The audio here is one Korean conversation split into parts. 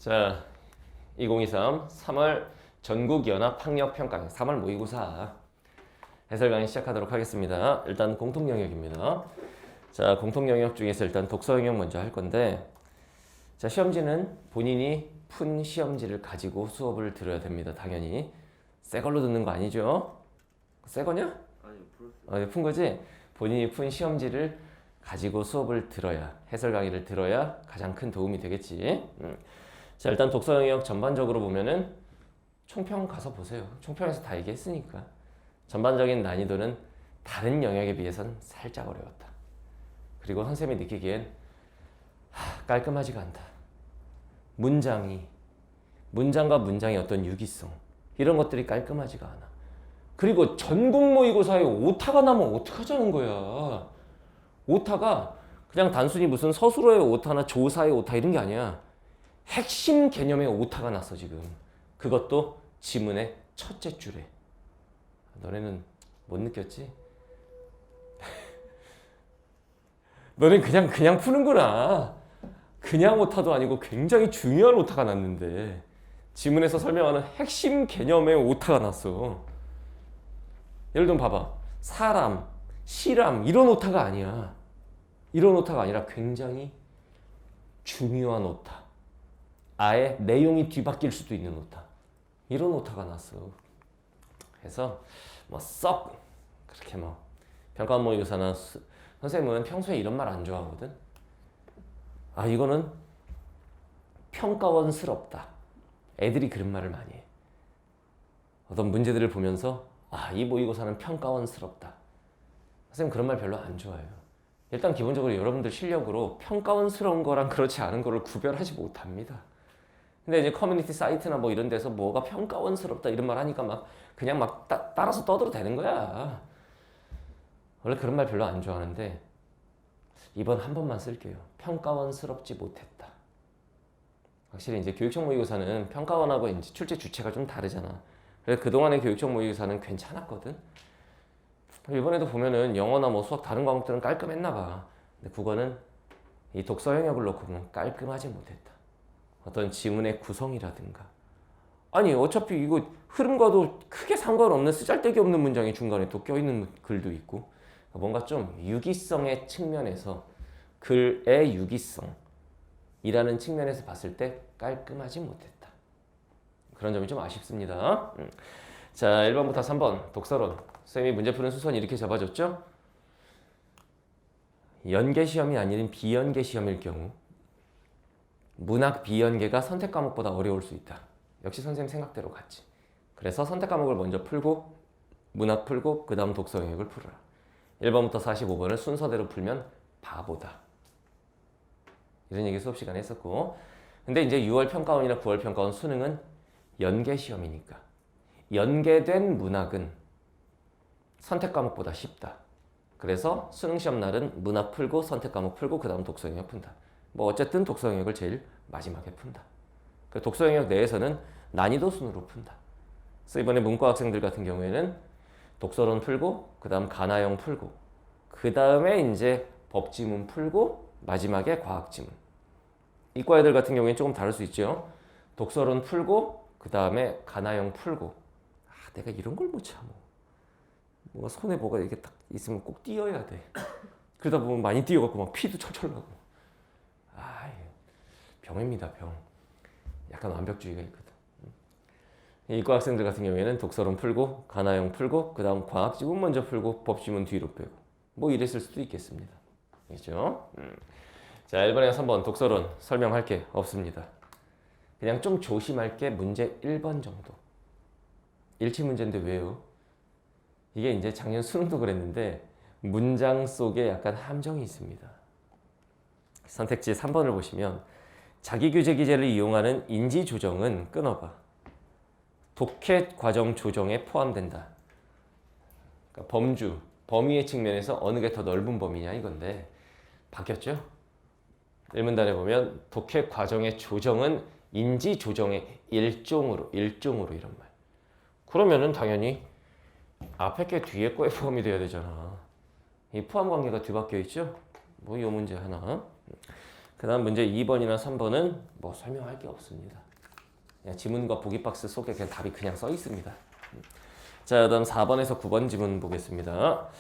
자, 2023 3월 전국연합학력평가 3월 모의고사 해설 강의 시작하도록 하겠습니다. 일단 공통영역입니다. 자, 공통영역 중에서 일단 독서 영역 먼저 할 건데, 자, 시험지는 본인이 푼 시험지를 가지고 수업을 들어야 됩니다. 당연히 새 걸로 듣는 거 아니죠? 새 거냐? 아니요, 풀었어요. 푼 거지? 본인이 푼 시험지를 가지고 수업을 들어야, 해설 강의를 들어야 가장 큰 도움이 되겠지. 자, 일단 독서 영역 전반적으로 보면은 총평 가서 보세요. 총평에서 다 얘기했으니까. 전반적인 난이도는 다른 영역에 비해서는 살짝 어려웠다. 그리고 선생님이 느끼기엔 깔끔하지가 않다. 문장과 문장의 어떤 유기성, 이런 것들이 깔끔하지가 않아. 그리고 전국 모의고사에 오타가 나면 어떡하자는 거야. 오타가 그냥 단순히 무슨 서술어의 오타나 조사의 오타 이런 게 아니야. 핵심 개념의 오타가 났어 지금. 그것도 지문의 첫째 줄에. 너네는 못 느꼈지? 너는 그냥 푸는구나. 그냥 오타도 아니고 굉장히 중요한 오타가 났는데 지문에서 설명하는 핵심 개념의 오타가 났어. 예를 들면 봐봐. 사람, 시람 이런 오타가 아니야. 이런 오타가 아니라 굉장히 중요한 오타. 아예 내용이 뒤바뀔 수도 있는 오타. 이런 오타가 났어. 그래서 뭐 썩 그렇게 뭐 평가원 모의고사나 선생님은 평소에 이런 말 안 좋아하거든. 아, 이거는 평가원스럽다. 애들이 그런 말을 많이 해. 어떤 문제들을 보면서 이 모의고사는 평가원스럽다. 선생님 그런 말 별로 안 좋아해요. 일단 기본적으로 여러분들 실력으로 평가원스러운 거랑 그렇지 않은 거를 구별하지 못합니다. 근데 이제 커뮤니티 사이트나 뭐 이런 데서 뭐가 평가원스럽다 이런 말 하니까 그냥 따라서 떠들어도 되는 거야. 원래 그런 말 별로 안 좋아하는데 이번 한 번만 쓸게요. 평가원스럽지 못했다. 확실히 이제 교육청 모의고사는 평가원하고 이제 출제 주체가 좀 다르잖아. 그래서 그동안의 교육청 모의고사는 괜찮았거든. 이번에도 보면은 영어나 뭐 수학 다른 과목들은 깔끔했나 봐. 근데 국어는 이 독서 영역을 놓고 보면 깔끔하지 못했다. 어떤 지문의 구성이라든가. 아니 어차피 이거 흐름과도 크게 상관없는 쓰잘데기 없는 문장이 중간에 또 껴있는 글도 있고, 뭔가 좀 유기성의 측면에서, 글의 유기성이라는 측면에서 봤을 때 깔끔하지 못했다. 그런 점이 좀 아쉽습니다. 자, 1번부터 3번 독서론. 선생님이 문제 푸는 순서는 이렇게 잡아줬죠? 연계 시험이 아닌 비연계 시험일 경우 문학 비연계가 선택 과목보다 어려울 수 있다. 역시 선생님 생각대로 같지. 그래서 선택 과목을 먼저 풀고 문학 풀고 그 다음 독서 영역을 풀어라. 1번부터 45번을 순서대로 풀면 바보다. 이런 얘기 수업 시간에 했었고, 근데 이제 6월 평가원이나 9월 평가원 수능은 연계 시험이니까 연계된 문학은 선택 과목보다 쉽다. 그래서 수능 시험 날은 문학 풀고 선택 과목 풀고 그 다음 독서 영역 푼다. 뭐 어쨌든 독서 영역을 제일 마지막에 푼다. 독서 영역 내에서는 난이도 순으로 푼다. 그래서 이번에 문과 학생들 같은 경우에는 독서론 풀고 그 다음 가나형 풀고 그 다음에 이제 법지문 풀고 마지막에 과학지문. 이과 애들 같은 경우에는 조금 다를 수 있죠. 독서론 풀고 그 다음에 가나형 풀고. 내가 이런 걸 못 참어. 뭔가 손에 뭐가 이렇게 딱 있으면 꼭 띄어야 돼. 그러다 보면 많이 띄어갖고 막 피도 철철 나고. 병입니다, 병. 약간 완벽주의가 있거든. 이과 학생들 같은 경우에는 독서론 풀고 가나형 풀고 그 다음 과학지문 먼저 풀고 법지문 뒤로 빼고 뭐 이랬을 수도 있겠습니다. 알겠죠? 자, 1번에 3번 독서론 설명할 게 없습니다. 그냥 좀 조심할 게 문제 1번 정도. 일치 문제인데 왜요? 이게 이제 작년 수능도 그랬는데 문장 속에 약간 함정이 있습니다. 선택지 3번을 보시면 자기규제 기제를 이용하는 인지 조정은 끊어봐. 독해 과정 조정에 포함된다. 그러니까 범위의 측면에서 어느 게 더 넓은 범위냐 이건데 바뀌었죠? 일문단에 보면 독해 과정의 조정은 인지 조정의 일종으로 이런 말. 그러면은 당연히 앞에 게 뒤에 거에 포함이 돼야 되잖아. 이 포함 관계가 뒤바뀌어 있죠? 뭐 이 문제 하나. 그 다음 문제 2번이나 3번은 뭐 설명할 게 없습니다. 그냥 지문과 보기 박스 속에 그냥 답이 그냥 써 있습니다. 자, 그다음 4번에서 9번 지문 보겠습니다.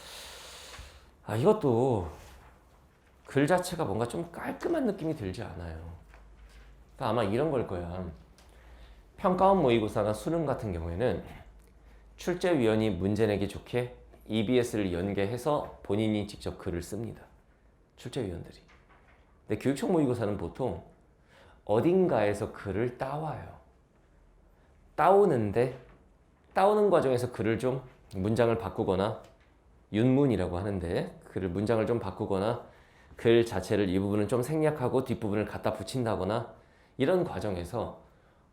이것도 글 자체가 뭔가 좀 깔끔한 느낌이 들지 않아요. 그러니까 아마 이런 걸 거야. 평가원 모의고사나 수능 같은 경우에는 출제위원이 문제 내기 좋게 EBS를 연계해서 본인이 직접 글을 씁니다. 출제위원들이. 근데 교육청 모의고사는 보통 어딘가에서 글을 따와요. 따오는 과정에서 글을 좀 문장을 바꾸거나 윤문이라고 하는데 글을 문장을 좀 바꾸거나 글 자체를 이 부분은 좀 생략하고 뒷부분을 갖다 붙인다거나 이런 과정에서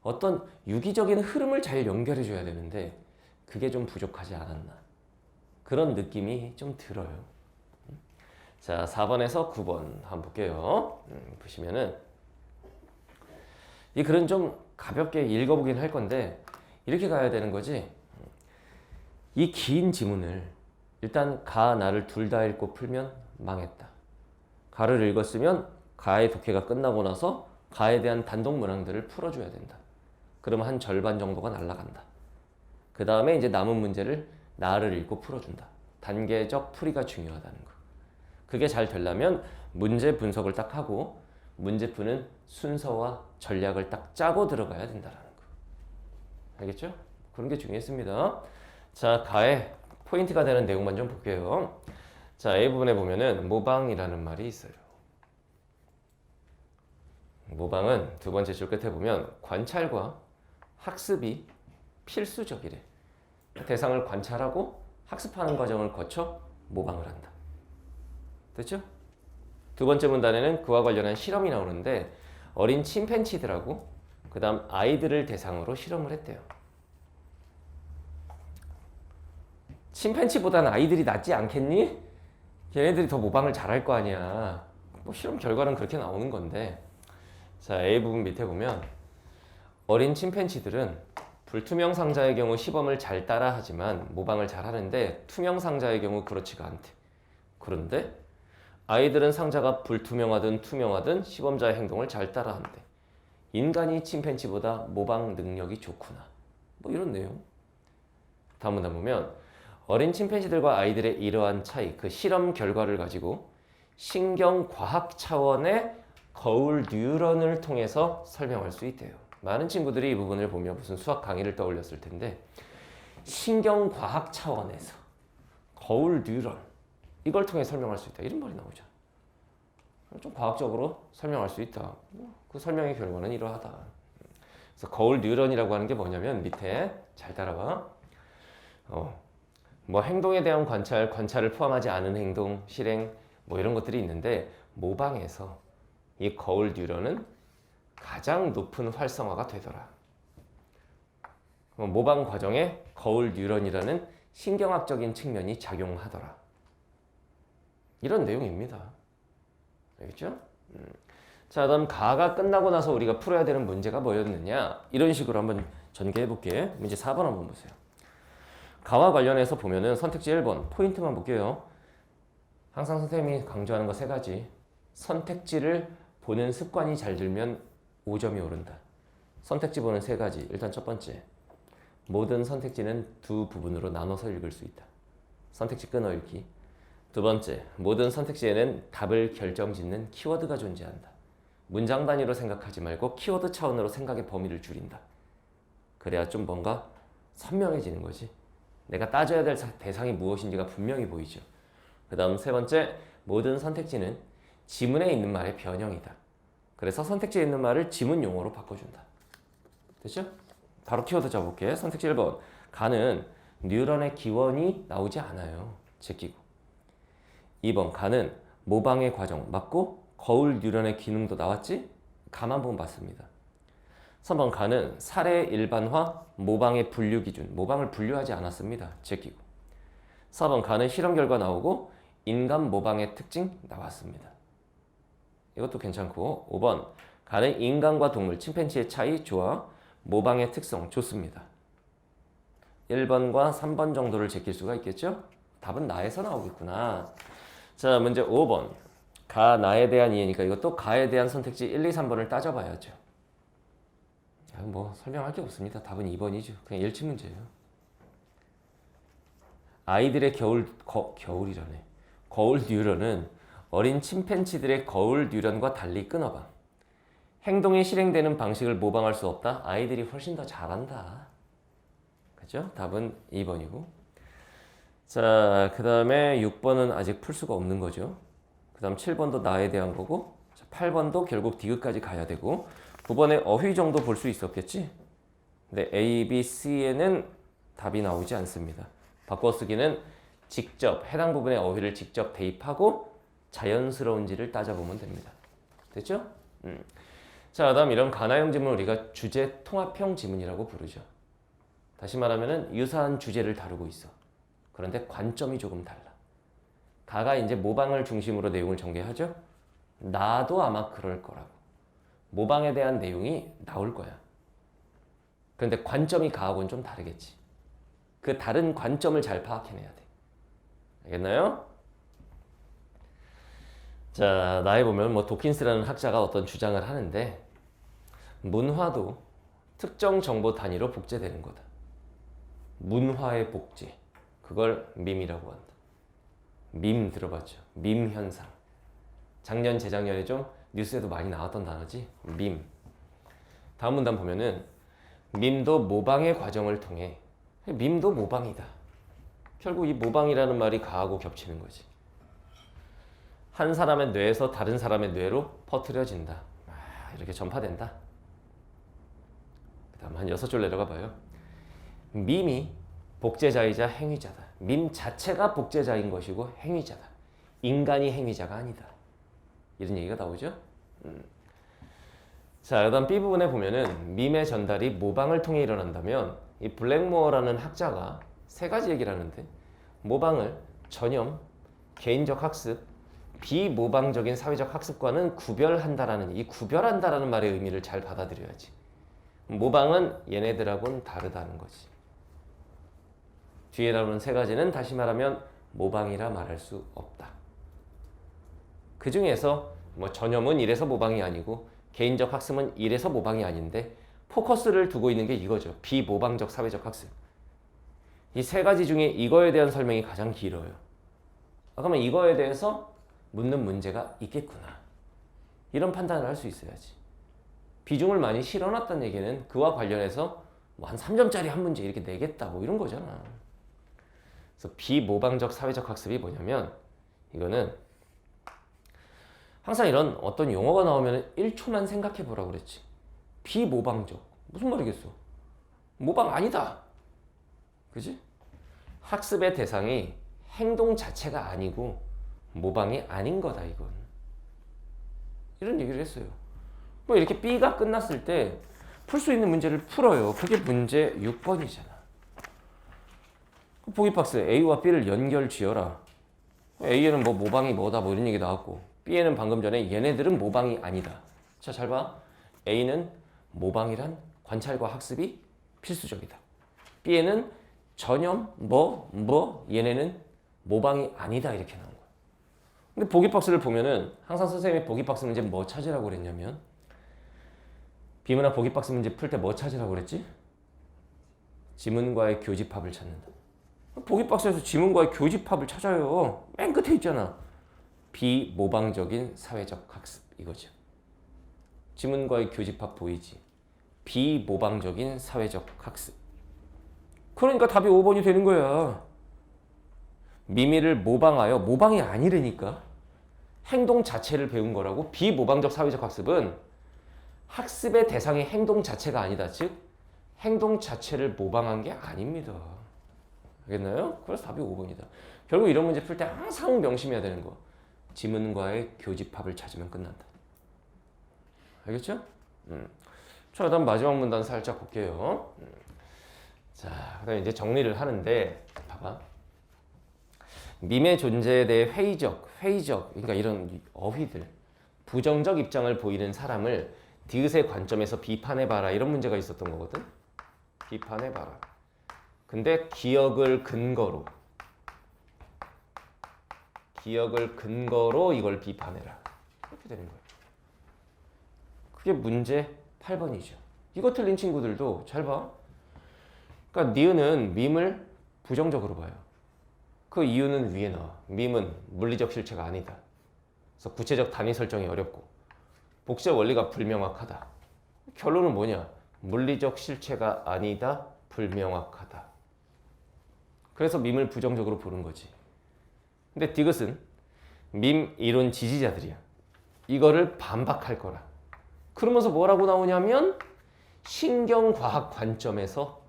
어떤 유기적인 흐름을 잘 연결해 줘야 되는데 그게 좀 부족하지 않았나 그런 느낌이 좀 들어요. 자, 4번에서 9번 한번 볼게요. 보시면은 이 글은 좀 가볍게 읽어보긴 할 건데 이렇게 가야 되는 거지. 이 긴 지문을 일단 가, 나를 둘 다 읽고 풀면 망했다. 가를 읽었으면 가의 독해가 끝나고 나서 가에 대한 단독 문항들을 풀어줘야 된다. 그러면 한 절반 정도가 날아간다. 그 다음에 이제 남은 문제를 나를 읽고 풀어준다. 단계적 풀이가 중요하다는 거. 그게 잘 되려면 문제 분석을 딱 하고 문제 푸는 순서와 전략을 딱 짜고 들어가야 된다는 거. 알겠죠? 그런 게 중요했습니다. 자, 가에 포인트가 되는 내용만 좀 볼게요. 자, A 부분에 보면은 모방이라는 말이 있어요. 모방은 두 번째 줄 끝에 보면 관찰과 학습이 필수적이래. 대상을 관찰하고 학습하는 과정을 거쳐 모방을 한다. 됐죠? 두 번째 문단에는 그와 관련한 실험이 나오는데 어린 침팬치들하고 그 다음 아이들을 대상으로 실험을 했대요. 침팬치보다는 아이들이 낫지 않겠니? 걔네들이 더 모방을 잘할 거 아니야. 뭐 실험 결과는 그렇게 나오는 건데. 자, A 부분 밑에 보면 어린 침팬치들은 불투명 상자의 경우 시범을 잘 따라하지만 모방을 잘 하는데 투명 상자의 경우 그렇지가 않대. 그런데 아이들은 상자가 불투명하든 투명하든 시범자의 행동을 잘 따라한대. 인간이 침팬지보다 모방 능력이 좋구나. 뭐 이런 내용. 다음 문단 보면 어린 침팬지들과 아이들의 이러한 차이, 그 실험 결과를 가지고 신경과학 차원의 거울 뉴런을 통해서 설명할 수 있대요. 많은 친구들이 이 부분을 보면 무슨 수학 강의를 떠올렸을 텐데 신경과학 차원에서 거울 뉴런 이걸 통해 설명할 수 있다. 이런 말이 나오죠. 좀 과학적으로 설명할 수 있다. 그 설명의 결과는 이러하다. 그래서 거울 뉴런이라고 하는 게 뭐냐면 밑에 잘 따라와. 뭐 행동에 대한 관찰을 포함하지 않은 행동, 실행 뭐 이런 것들이 있는데 모방에서 이 거울 뉴런은 가장 높은 활성화가 되더라. 모방 과정에 거울 뉴런이라는 신경학적인 측면이 작용하더라. 이런 내용입니다. 알겠죠? 자, 그다음 가가 끝나고 나서 우리가 풀어야 되는 문제가 뭐였느냐? 이런 식으로 한번 전개해 볼게. 문제 4번 한번 보세요. 가와 관련해서 보면은 선택지 1번 포인트만 볼게요. 항상 선생님이 강조하는 거 3가지. 선택지를 보는 습관이 잘 들면 5점이 오른다. 선택지 보는 3가지. 일단 첫 번째. 모든 선택지는 두 부분으로 나눠서 읽을 수 있다. 선택지 끊어 읽기. 두 번째, 모든 선택지에는 답을 결정짓는 키워드가 존재한다. 문장 단위로 생각하지 말고 키워드 차원으로 생각의 범위를 줄인다. 그래야 좀 뭔가 선명해지는 거지. 내가 따져야 될 대상이 무엇인지가 분명히 보이죠. 그 다음 세 번째, 모든 선택지는 지문에 있는 말의 변형이다. 그래서 선택지에 있는 말을 지문 용어로 바꿔준다. 됐죠? 바로 키워드 잡아볼게. 선택지 1번. 가는 뉴런의 기원이 나오지 않아요. 제끼고. 2번. 가는 모방의 과정 맞고 거울 뉴런의 기능도 나왔지? 가만 보면 맞습니다. 3번. 가는 사례 일반화 모방의 분류 기준. 모방을 분류하지 않았습니다. 제끼고. 4번. 가는 실험 결과 나오고 인간 모방의 특징 나왔습니다. 이것도 괜찮고. 5번. 가는 인간과 동물, 침팬지의 차이 좋아. 모방의 특성 좋습니다. 1번과 3번 정도를 제낄 수가 있겠죠? 답은 나에서 나오겠구나. 자, 문제 5번. 가, 나에 대한 이해니까 이것도 가에 대한 선택지 1, 2, 3번을 따져봐야죠. 뭐 설명할 게 없습니다. 답은 2번이죠. 그냥 일치 문제예요. 아이들의 겨울이라네. 거울 뉴런은 어린 침팬지들의 거울 뉴런과 달리 끊어봐. 행동이 실행되는 방식을 모방할 수 없다. 아이들이 훨씬 더 잘한다. 그죠? 답은 2번이고. 자, 그 다음에 6번은 아직 풀 수가 없는 거죠. 그 다음 7번도 나에 대한 거고, 8번도 결국 디귿까지 가야 되고, 9번에 어휘 정도 볼 수 있었겠지? 근데 A, B, C에는 답이 나오지 않습니다. 바꿔쓰기는 직접 해당 부분의 어휘를 직접 대입하고 자연스러운지를 따져보면 됩니다. 됐죠? 자, 다음 이런 가나형 지문을 우리가 주제 통합형 지문이라고 부르죠. 다시 말하면 유사한 주제를 다루고 있어. 그런데 관점이 조금 달라. 가가 이제 모방을 중심으로 내용을 전개하죠. 나도 아마 그럴 거라고. 모방에 대한 내용이 나올 거야. 그런데 관점이 가하고는 좀 다르겠지. 그 다른 관점을 잘 파악해내야 돼. 알겠나요? 자, 나에 보면 뭐 도킨스라는 학자가 어떤 주장을 하는데 문화도 특정 정보 단위로 복제되는 거다. 문화의 복제. 그걸 밈이라고 한다. 밈 들어봤죠? 밈 현상. 작년, 재작년에 좀 뉴스에도 많이 나왔던 단어지. 밈. 다음 문단 보면은 밈도 모방의 과정을 통해 밈도 모방이다. 결국 이 모방이라는 말이 가하고 겹치는 거지. 한 사람의 뇌에서 다른 사람의 뇌로 퍼뜨려진다. 이렇게 전파된다. 그 다음 한 6줄 내려가 봐요. 밈이 복제자이자 행위자다. 밈 자체가 복제자인 것이고 행위자다. 인간이 행위자가 아니다. 이런 얘기가 나오죠. 자, 그 다음 B부분에 보면은 밈의 전달이 모방을 통해 일어난다면 이 블랙모어라는 학자가 3가지 얘기를 하는데 모방을 전염, 개인적 학습, 비모방적인 사회적 학습과는 구별한다라는 이 구별한다라는 말의 의미를 잘 받아들여야지. 모방은 얘네들하고는 다르다는 거지. 뒤에 나오는 3가지는 다시 말하면 모방이라 말할 수 없다. 그 중에서 뭐 전염은 이래서 모방이 아니고 개인적 학습은 이래서 모방이 아닌데 포커스를 두고 있는 게 이거죠. 비모방적 사회적 학습. 이 3가지 중에 이거에 대한 설명이 가장 길어요. 그러면 이거에 대해서 묻는 문제가 있겠구나. 이런 판단을 할 수 있어야지. 비중을 많이 실어놨다는 얘기는 그와 관련해서 뭐 한 3점짜리 한 문제 이렇게 내겠다 뭐 이런 거잖아. 그래서 비모방적 사회적 학습이 뭐냐면 이거는 항상 이런 어떤 용어가 나오면 1초만 생각해 보라고 그랬지. 비모방적. 무슨 말이겠어? 모방 아니다. 그지? 학습의 대상이 행동 자체가 아니고 모방이 아닌 거다 이건. 이런 얘기를 했어요. 뭐 이렇게 B가 끝났을 때 풀 수 있는 문제를 풀어요. 그게 문제 6번이잖아. 보기 박스 A와 B를 연결 지어라. A에는 뭐 모방이 뭐다 뭐 이런 얘기 나왔고 B에는 방금 전에 얘네들은 모방이 아니다. 자, 잘 봐. A는 모방이란 관찰과 학습이 필수적이다. B에는 전염 얘네는 모방이 아니다 이렇게 나온 거야. 근데 보기 박스를 보면은 항상 선생님이 보기 박스 문제 뭐 찾으라고 그랬냐면 비문학 보기 박스 문제 풀 때 뭐 찾으라고 그랬지? 지문과의 교집합을 찾는다. 보기 박스에서 지문과의 교집합을 찾아요. 맨 끝에 있잖아. 비모방적인 사회적 학습 이거죠. 지문과의 교집합 보이지? 비모방적인 사회적 학습. 그러니까 답이 5번이 되는 거야. 미미를 모방하여 모방이 아니라니까. 행동 자체를 배운 거라고. 비모방적 사회적 학습은 학습의 대상이 행동 자체가 아니다. 즉 행동 자체를 모방한 게 아닙니다. 알겠나요? 그래서 답이 5번이다. 결국 이런 문제 풀 때 항상 명심해야 되는 거. 지문과의 교집합을 찾으면 끝난다. 알겠죠? 자, 그다음 마지막 문단 살짝 볼게요. 자, 그다음 이제 정리를 하는데 봐봐. 밈의 존재에 대해 회의적, 그러니까 이런 어휘들, 부정적 입장을 보이는 사람을 디귿의 관점에서 비판해봐라 이런 문제가 있었던 거거든. 비판해봐라. 근데 기억을 근거로 이걸 비판해라. 이렇게 되는 거예요. 그게 문제 8번이죠. 이거 틀린 친구들도 잘 봐. 그러니까 니은은 밈을 부정적으로 봐요. 그 이유는 위에 나와. 밈은 물리적 실체가 아니다. 그래서 구체적 단위 설정이 어렵고 복제 원리가 불명확하다. 결론은 뭐냐? 물리적 실체가 아니다. 불명확하다. 그래서 밈을 부정적으로 보는 거지. 근데 디귿은 밈 이론 지지자들이야. 이거를 반박할 거라. 그러면서 뭐라고 나오냐면 신경과학 관점에서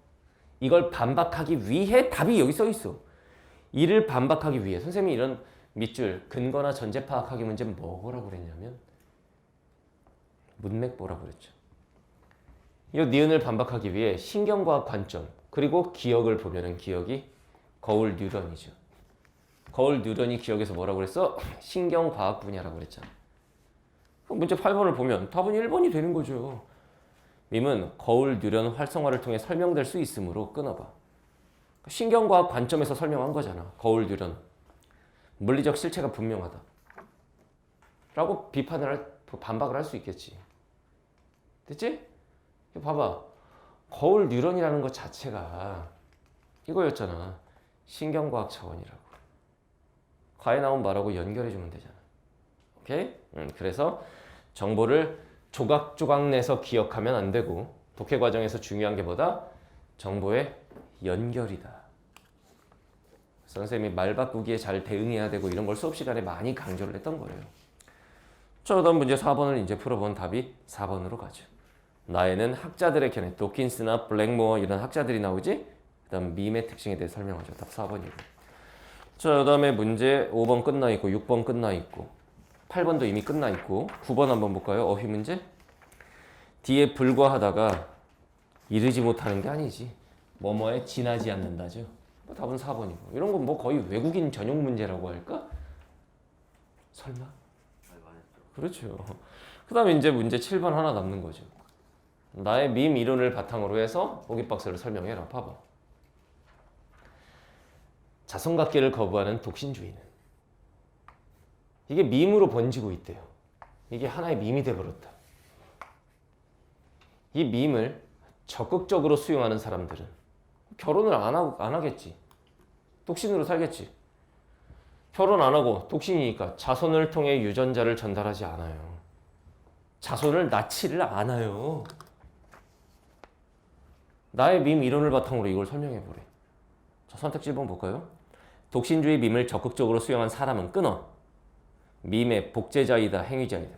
이걸 반박하기 위해 답이 여기 써 있어. 이를 반박하기 위해 선생님이 이런 밑줄 근거나 전제 파악하기 문제 뭐라고 그랬냐면 문맥보라고 그랬죠. 이 니은을 반박하기 위해 신경과학 관점 그리고 기억을 보면은 기억이 거울 뉴런이죠. 거울 뉴런이 기억에서 뭐라고 그랬어? 신경과학 분야라고 그랬잖아. 문제 8번을 보면 답은 1번이 되는 거죠. 밈은 거울 뉴런 활성화를 통해 설명될 수 있으므로 끊어봐. 신경과학 관점에서 설명한 거잖아. 거울 뉴런. 물리적 실체가 분명하다. 라고 반박을 할 수 있겠지. 됐지? 봐봐. 거울 뉴런이라는 것 자체가 이거였잖아. 신경과학 차원이라고. 과에 나온 말하고 연결해주면 되잖아. 오케이? 그래서 정보를 조각조각 내서 기억하면 안 되고 독해 과정에서 중요한 게 뭐다? 정보의 연결이다. 선생님이 말 바꾸기에 잘 대응해야 되고 이런 걸 수업 시간에 많이 강조를 했던 거예요. 자, 그다음 문제 4번을 이제 풀어본 답이 4번으로 가죠. 나에는 학자들의 견해, 도킨스나 블랙모어 이런 학자들이 나오지? 그다음 밈의 특징에 대해 설명하죠. 답 4번이고. 자, 그다음에 문제 5번 끝나 있고 6번 끝나 있고 8번도 이미 끝나 있고 9번 한번 볼까요? 어휘 문제. 뒤에 불과하다가 이르지 못하는 게 아니지. 뭐뭐에 지나지 않는다죠. 답은 4번이고. 이런 건 뭐 거의 외국인 전용 문제라고 할까? 설마? 그렇죠. 그 다음에 이제 문제 7번 하나 남는 거죠. 나의 밈 이론을 바탕으로 해서 보기박스를 설명해라. 봐봐. 자손각계를 거부하는 독신주의는 이게 밈으로 번지고 있대요. 이게 하나의 밈이 돼버렸다. 이 밈을 적극적으로 수용하는 사람들은 결혼을 안 하겠지. 독신으로 살겠지. 결혼 안 하고 독신이니까 자손을 통해 유전자를 전달하지 않아요. 자손을 낳지를 않아요. 나의 밈 이론을 바탕으로 이걸 설명해보래. 자, 선택지 1번 볼까요? 독신주의 밈을 적극적으로 수용한 사람은 끊어. 밈의 복제자이다 행위자이다.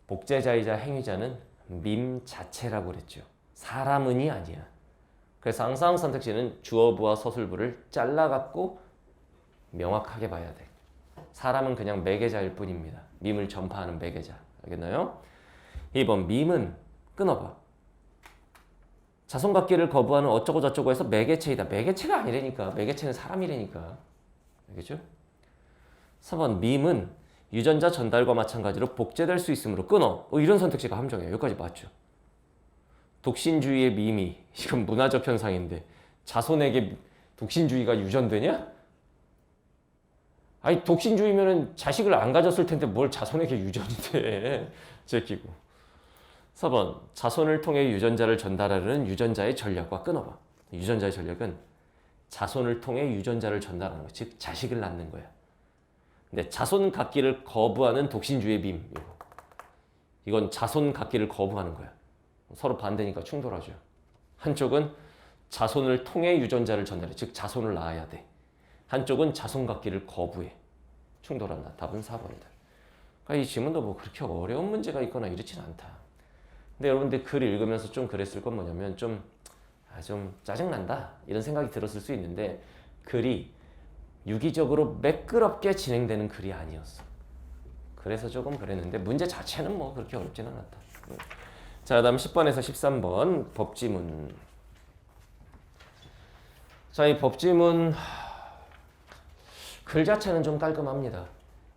복제자이자 행위자는 밈 자체라고 그랬죠. 사람은이 아니야. 그래서 항상 선택지는 주어부와 서술부를 잘라갖고 명확하게 봐야 돼. 사람은 그냥 매개자일 뿐입니다. 밈을 전파하는 매개자. 알겠나요? 2번 밈은 끊어봐. 자손받기를 거부하는 어쩌고 저쩌고 해서 매개체이다. 매개체가 아니라니까. 매개체는 사람이라니까. 알겠죠? 3번 밈은 유전자 전달과 마찬가지로 복제될 수 있으므로 끊어. 이런 선택지가 함정이에요. 여기까지 맞죠? 독신주의의 밈이 이건 문화적 현상인데 자손에게 독신주의가 유전되냐? 아니 독신주의면은 자식을 안 가졌을 텐데 뭘 자손에게 유전이 돼. 제끼고. 4번 자손을 통해 유전자를 전달하려는 유전자의 전략과 끊어봐. 유전자의 전략은 자손을 통해 유전자를 전달하는 거. 즉 자식을 낳는 거야. 근데 자손 갖기를 거부하는 독신주의 밈. 이건 자손 갖기를 거부하는 거야. 서로 반대니까 충돌하죠. 한쪽은 자손을 통해 유전자를 전달해. 즉 자손을 낳아야 돼. 한쪽은 자손 갖기를 거부해. 충돌한다. 답은 4번이다. 그러니까 이 지문도 뭐 그렇게 어려운 문제가 있거나 이렇진 않다. 근데 여러분들 글 읽으면서 좀 그랬을 건 뭐냐면 좀 짜증난다 이런 생각이 들었을 수 있는데 글이 유기적으로 매끄럽게 진행되는 글이 아니었어. 그래서 조금 그랬는데 문제 자체는 뭐 그렇게 어렵지는 않았다. 자, 그다음 10번에서 13번 법지문. 자, 이 법지문 글 자체는 좀 깔끔합니다.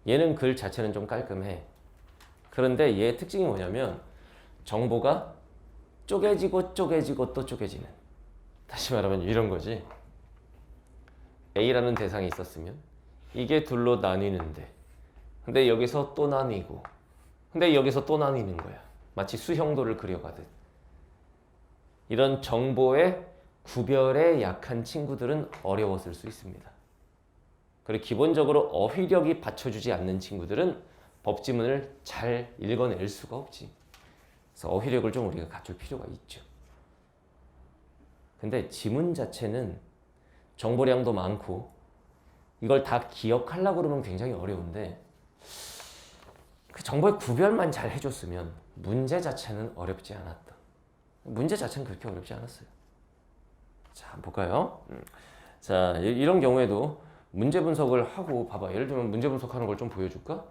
얘는 글 자체는 좀 깔끔해. 그런데 얘의 특징이 뭐냐면 정보가 쪼개지고 쪼개지고 또 쪼개지는. 다시 말하면 이런 거지. A라는 대상이 있었으면 이게 둘로 나뉘는데 근데 여기서 또 나뉘고 근데 여기서 또 나뉘는 거야. 마치 수형도를 그려가듯. 이런 정보의 구별에 약한 친구들은 어려웠을 수 있습니다. 그리고 기본적으로 어휘력이 받쳐주지 않는 친구들은 법지문을 잘 읽어낼 수가 없지. 그래서 어휘력을 좀 우리가 갖출 필요가 있죠. 근데 지문 자체는 정보량도 많고 이걸 다 기억하려고 그러면 굉장히 어려운데 그 정보의 구별만 잘 해줬으면 문제 자체는 어렵지 않았다. 문제 자체는 그렇게 어렵지 않았어요. 자, 한번 볼까요? 자, 이런 경우에도 문제 분석을 하고 봐봐. 예를 들면 문제 분석하는 걸 좀 보여줄까?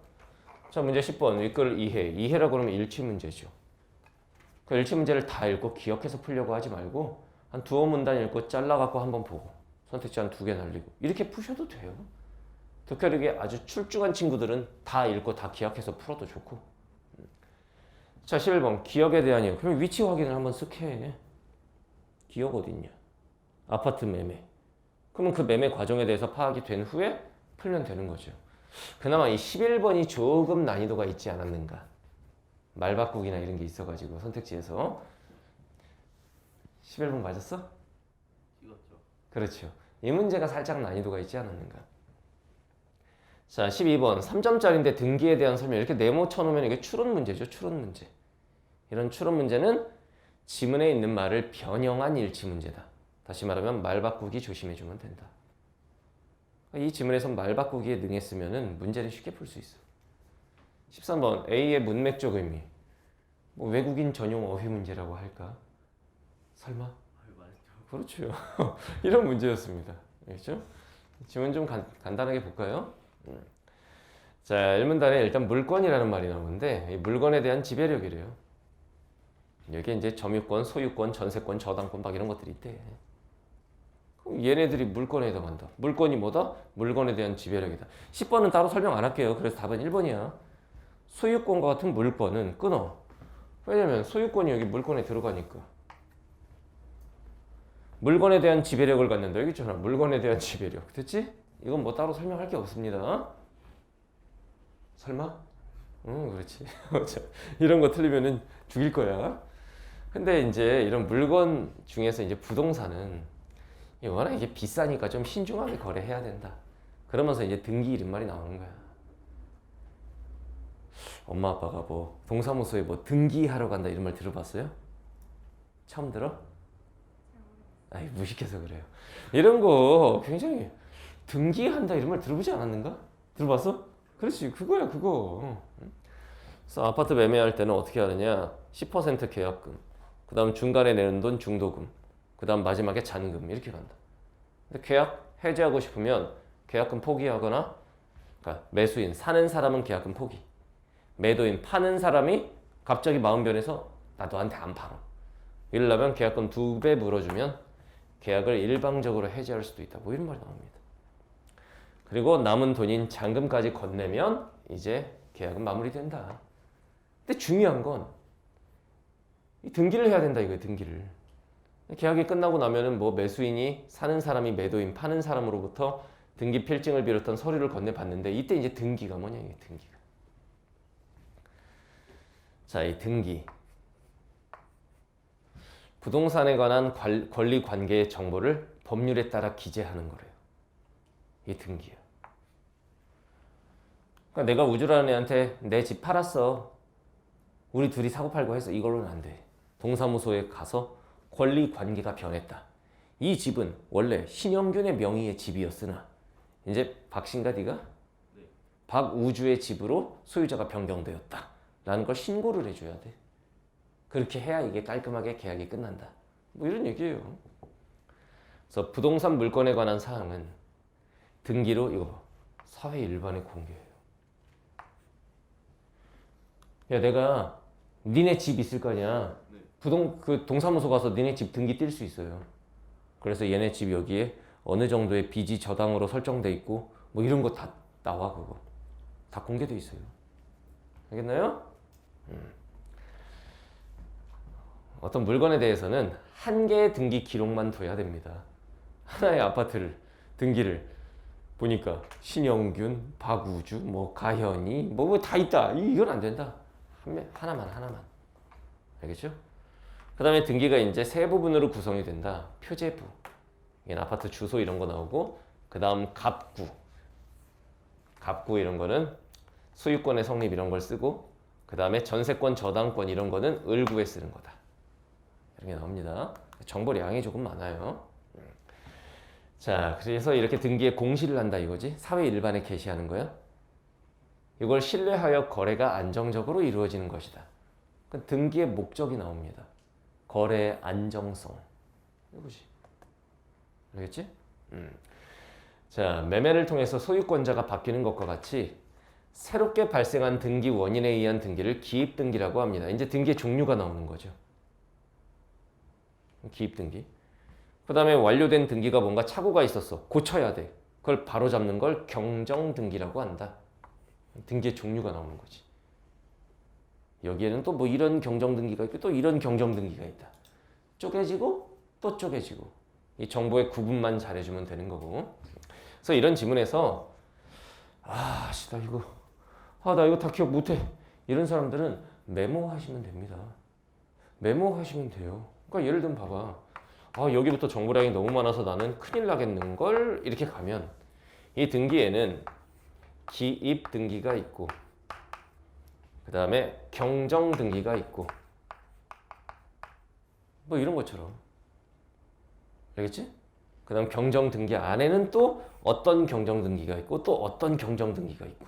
자, 문제 10번 윗글 이해. 이해라고 그러면 일치 문제죠. 그 일치 문제를 다 읽고 기억해서 풀려고 하지 말고 한 두어 문단 읽고 잘라갖고 한번 보고 선택지 한 2개 날리고 이렇게 푸셔도 돼요. 독해력이 아주 출중한 친구들은 다 읽고 다 기억해서 풀어도 좋고. 자, 11번 기억에 대한이요. 그럼 위치 확인을 한번 쓱 해. 기억 어딨냐? 아파트 매매. 그러면 그 매매 과정에 대해서 파악이 된 후에 풀면 되는 거죠. 그나마 이 11번이 조금 난이도가 있지 않았는가. 말 바꾸기나 이런 게 있어가지고 선택지에서 11번 맞았어? 찍었죠. 그렇죠. 이 문제가 살짝 난이도가 있지 않았는가. 자, 12번 3점짜리인데 등기에 대한 설명 이렇게 네모 쳐놓으면 이게 추론 문제죠. 추론 문제. 이런 추론 문제는 지문에 있는 말을 변형한 일치 문제다. 다시 말하면 말 바꾸기 조심해주면 된다. 이 지문에서 말 바꾸기에 능했으면 문제를 쉽게 풀 수 있어. 13번 A의 문맥적 의미. 뭐 외국인 전용 어휘 문제라고 할까? 설마? 그렇죠. 이런 문제였습니다. 그렇죠? 지문 좀 간단하게 볼까요? 자, 1문단에 일단 물건이라는 말이 나오는데 이 물건에 대한 지배력이래요. 여기 이제 점유권, 소유권, 전세권, 저당권 막 이런 것들이 있대. 그럼 얘네들이 물건에 해당한다. 물건이 뭐다? 물건에 대한 지배력이다. 10번은 따로 설명 안 할게요. 그래서 답은 1번이야. 소유권과 같은 물건은 끊어. 왜냐면 소유권이 여기 물건에 들어가니까. 물건에 대한 지배력을 갖는다. 여기 있잖아. 물건에 대한 지배력. 됐지? 이건 뭐 따로 설명할 게 없습니다. 설마? 응, 그렇지. 이런 거 틀리면은 죽일 거야. 근데 이제 이런 물건 중에서 이제 부동산은 워낙 이게 비싸니까 좀 신중하게 거래해야 된다. 그러면서 이제 등기 이런 말이 나오는 거야. 엄마 아빠가 뭐 동사무소에 뭐 등기하러 간다 이런 말 들어봤어요? 처음 들어? 아이, 무식해서 그래요. 이런 거 굉장히 등기한다 이런 말 들어보지 않았는가? 들어봤어? 그렇지, 그거야 그거. 그래서 아파트 매매할 때는 어떻게 하느냐? 10% 계약금, 그 다음 중간에 내는 돈 중도금, 그 다음 마지막에 잔금 이렇게 간다. 근데 계약 해지하고 싶으면 계약금 포기하거나, 그러니까 매수인 사는 사람은 계약금 포기, 매도인 파는 사람이 갑자기 마음 변해서 나 너한테 안 팔아 이러려면 계약금 2배 물어주면 계약을 일방적으로 해지할 수도 있다. 뭐 이런 말이 나옵니다. 그리고 남은 돈인 잔금까지 건네면 이제 계약은 마무리된다. 근데 중요한 건 이 등기를 해야 된다 이거예요. 등기를. 계약이 끝나고 나면은 뭐 매수인이 사는 사람이 매도인 파는 사람으로부터 등기 필증을 비롯한 서류를 건네받는데 이때 이제 등기가 뭐냐 이게 등기가. 자, 이 등기. 부동산에 관한 권리 관계의 정보를 법률에 따라 기재하는 거래요. 이 등기야. 그러니까 내가 우주라는 애한테 내 집 팔았어. 우리 둘이 사고 팔고 해서 이걸로는 안 돼. 동사무소에 가서 권리 관계가 변했다. 이 집은 원래 신영균의 명의의 집이었으나 이제 박신가 네가? 네. 박우주의 집으로 소유자가 변경되었다. 라는 걸 신고를 해줘야 돼. 그렇게 해야 이게 깔끔하게 계약이 끝난다. 뭐 이런 얘기예요. 그래서 부동산 물건에 관한 사항은 등기로 이거 사회 일반에 공개해요. 야, 내가 니네 집 있을 거 아니야. 그 동사무소 가서 니네 집 등기 뛸 수 있어요. 그래서 얘네 집 여기에 어느 정도의 빚이 저당으로 설정돼 있고 뭐 이런 거 다 나와. 그거 다 공개돼 있어요. 알겠나요? 어떤 물건에 대해서는 한 개의 등기 기록만 둬야 됩니다. 하나의 아파트를 등기를 보니까 신영균, 박우주, 뭐 가현이 뭐 다 있다. 이건 안 된다. 하나만. 알겠죠? 그 다음에 등기가 이제 세 부분으로 구성이 된다. 표제부. 이게 아파트 주소 이런 거 나오고, 그 다음 갑구. 갑구 이런 거는 소유권의 성립 이런 걸 쓰고, 그 다음에 전세권, 저당권 이런 거는 을구에 쓰는 거다. 이런 게 나옵니다. 정보량이 조금 많아요. 자, 그래서 이렇게 등기에 공시를 한다 이거지. 사회 일반에 게시하는 거야. 이걸 신뢰하여 거래가 안정적으로 이루어지는 것이다. 그 등기의 목적이 나옵니다. 거래의 안정성. 이거지. 알겠지? 자, 매매를 통해서 소유권자가 바뀌는 것과 같이 새롭게 발생한 등기 원인에 의한 등기를 기입등기라고 합니다. 이제 등기의 종류가 나오는 거죠. 기입등기. 그 다음에 완료된 등기가 뭔가 착오가 있었어. 고쳐야 돼. 그걸 바로잡는 걸 경정등기라고 한다. 등기의 종류가 나오는 거지. 여기에는 또 뭐 이런 경정등기가 있고 또 이런 경정등기가 있다. 쪼개지고 또 쪼개지고. 이 정보의 구분만 잘해주면 되는 거고. 그래서 이런 지문에서 나 이거 다 기억 못해. 이런 사람들은 메모하시면 됩니다. 메모하시면 돼요. 그러니까 예를 들면 봐봐. 여기부터 정보량이 너무 많아서 나는 큰일 나겠는걸 이렇게 가면 이 등기에는 기입 등기가 있고 그 다음에 경정 등기가 있고 뭐 이런 것처럼 알겠지? 그 다음 경정 등기 안에는 또 어떤 경정 등기가 있고 또 어떤 경정 등기가 있고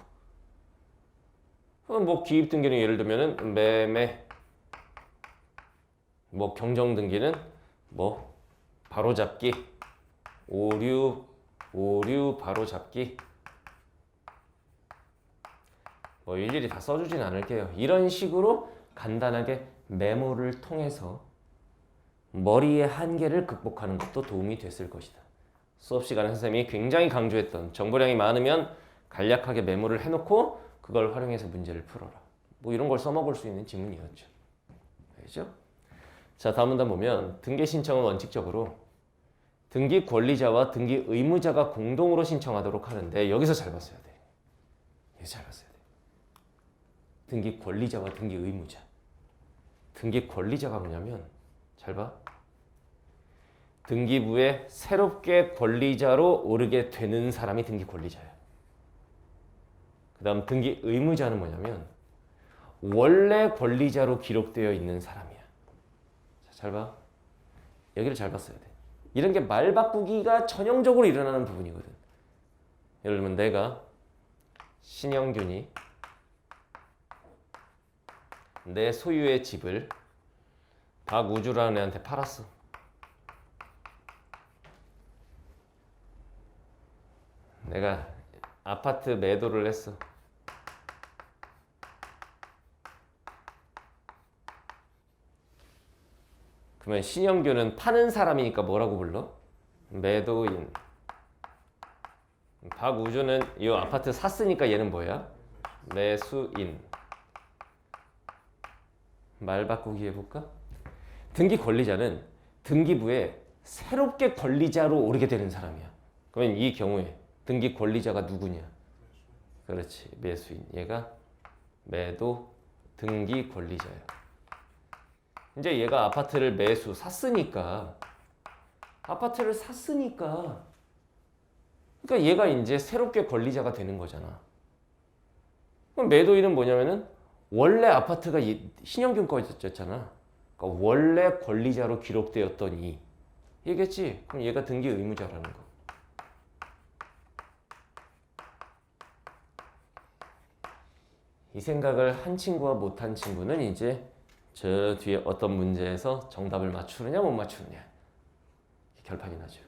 뭐 기입 등기는 예를 들면은 매매 뭐 경정 등기는 뭐 바로잡기 오류 바로잡기 뭐 일일이 다 써주진 않을게요. 이런 식으로 간단하게 메모를 통해서 머리의 한계를 극복하는 것도 도움이 됐을 것이다. 수업 시간에 선생님이 굉장히 강조했던 정보량이 많으면 간략하게 메모를 해놓고 그걸 활용해서 문제를 풀어라. 뭐 이런 걸 써먹을 수 있는 지문이었죠. 알겠죠? 자, 다음 문단 보면 등기 신청은 원칙적으로 등기 권리자와 등기 의무자가 공동으로 신청하도록 하는데 여기서 잘 봤어야 돼. 여기서 잘 봤어야 돼. 등기 권리자와 등기 의무자. 등기 권리자가 뭐냐면 잘 봐. 등기부에 새롭게 권리자로 오르게 되는 사람이 등기 권리자야. 그 다음 등기 의무자는 뭐냐면 원래 권리자로 기록되어 있는 사람이야. 자, 잘 봐. 여기를 잘 봤어야 돼. 이런 게 말 바꾸기가 전형적으로 일어나는 부분이거든. 예를 들면 내가 신영균이 내 소유의 집을 박우주라는 애한테 팔았어. 내가 아파트 매도를 했어. 그러면 신영규는 파는 사람이니까 뭐라고 불러? 매도인. 박우주는 이 아파트 샀으니까 얘는 뭐야? 매수인. 말 바꾸기 해볼까? 등기 권리자는 등기부에 새롭게 권리자로 오르게 되는 사람이야. 그러면 이 경우에 등기 권리자가 누구냐? 그렇지, 매수인. 얘가 매도 등기 권리자야. 이제 얘가 아파트를 샀으니까 그러니까 얘가 이제 새롭게 권리자가 되는 거잖아. 그럼 매도인은 뭐냐면은 원래 아파트가 신영균 거였잖아. 그러니까 원래 권리자로 기록되었던 얘겠지? 그럼 얘가 등기 의무자라는 거. 이 생각을 한 친구와 못한 친구는 이제 저 뒤에 어떤 문제에서 정답을 맞추느냐 못 맞추느냐 결판이 나죠.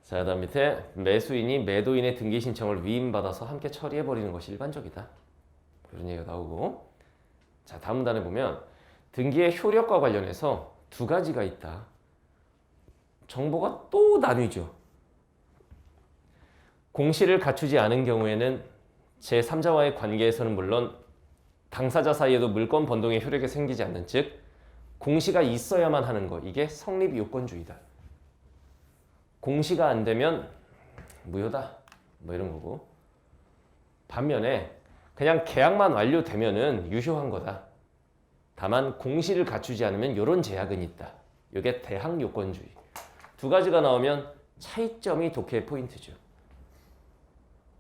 자, 그다음 밑에 매수인이 매도인의 등기 신청을 위임받아서 함께 처리해버리는 것이 일반적이다. 이런 얘기가 나오고, 자, 다음 단에 보면 등기의 효력과 관련해서 두 가지가 있다. 정보가 또 나뉘죠. 공시를 갖추지 않은 경우에는 제3자와의 관계에서는 물론 당사자 사이에도 물권 변동의 효력이 생기지 않는, 즉 공시가 있어야만 하는 거, 이게 성립 요건주의다. 공시가 안 되면 무효다, 뭐 이런 거고. 반면에 그냥 계약만 완료되면은 유효한 거다. 다만 공시를 갖추지 않으면 이런 제약은 있다. 이게 대항 요건주의. 두 가지가 나오면 차이점이 독해의 포인트죠.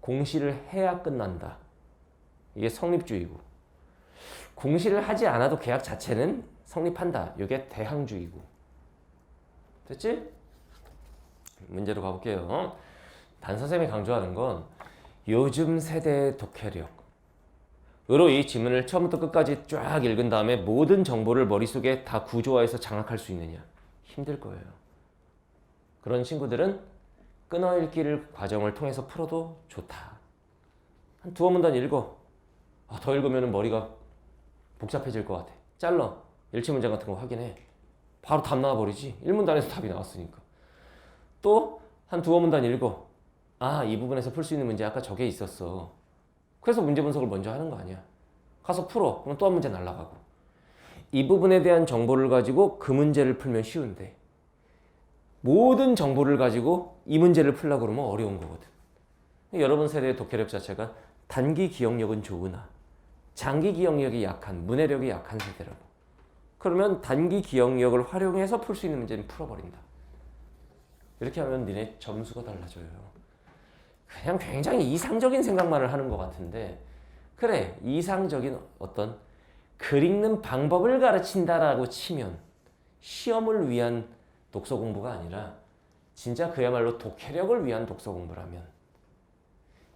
공시를 해야 끝난다. 이게 성립주의고, 공시를 하지 않아도 계약 자체는 성립한다. 이게 대항주의고. 됐지? 문제로 가볼게요. 단선생님이 강조하는 건 요즘 세대의 독해력. 으로 이 지문을 처음부터 끝까지 쫙 읽은 다음에 모든 정보를 머릿속에 다 구조화해서 장악할 수 있느냐. 힘들 거예요. 그런 친구들은 끊어읽기를 과정을 통해서 풀어도 좋다. 한 두어 문단 읽어. 더 읽으면 머리가 복잡해질 것 같아. 잘라. 일치문장 같은 거 확인해. 바로 답 나와버리지. 1문단에서 답이 나왔으니까. 또 한 두어 문단 읽어. 이 부분에서 풀 수 있는 문제 아까 저게 있었어. 그래서 문제 분석을 먼저 하는 거 아니야. 가서 풀어. 그럼 또 한 문제 날라가고. 이 부분에 대한 정보를 가지고 그 문제를 풀면 쉬운데 모든 정보를 가지고 이 문제를 풀려고 그러면 어려운 거거든. 여러분 세대의 독해력 자체가 단기 기억력은 좋으나 장기 기억력이 약한, 문해력이 약한 세대라고. 그러면 단기 기억력을 활용해서 풀 수 있는 문제는 풀어버린다. 이렇게 하면 니네 점수가 달라져요. 그냥 굉장히 이상적인 생각만을 하는 것 같은데, 그래, 이상적인 어떤 글 읽는 방법을 가르친다라고 치면 시험을 위한 독서 공부가 아니라 진짜 그야말로 독해력을 위한 독서 공부라면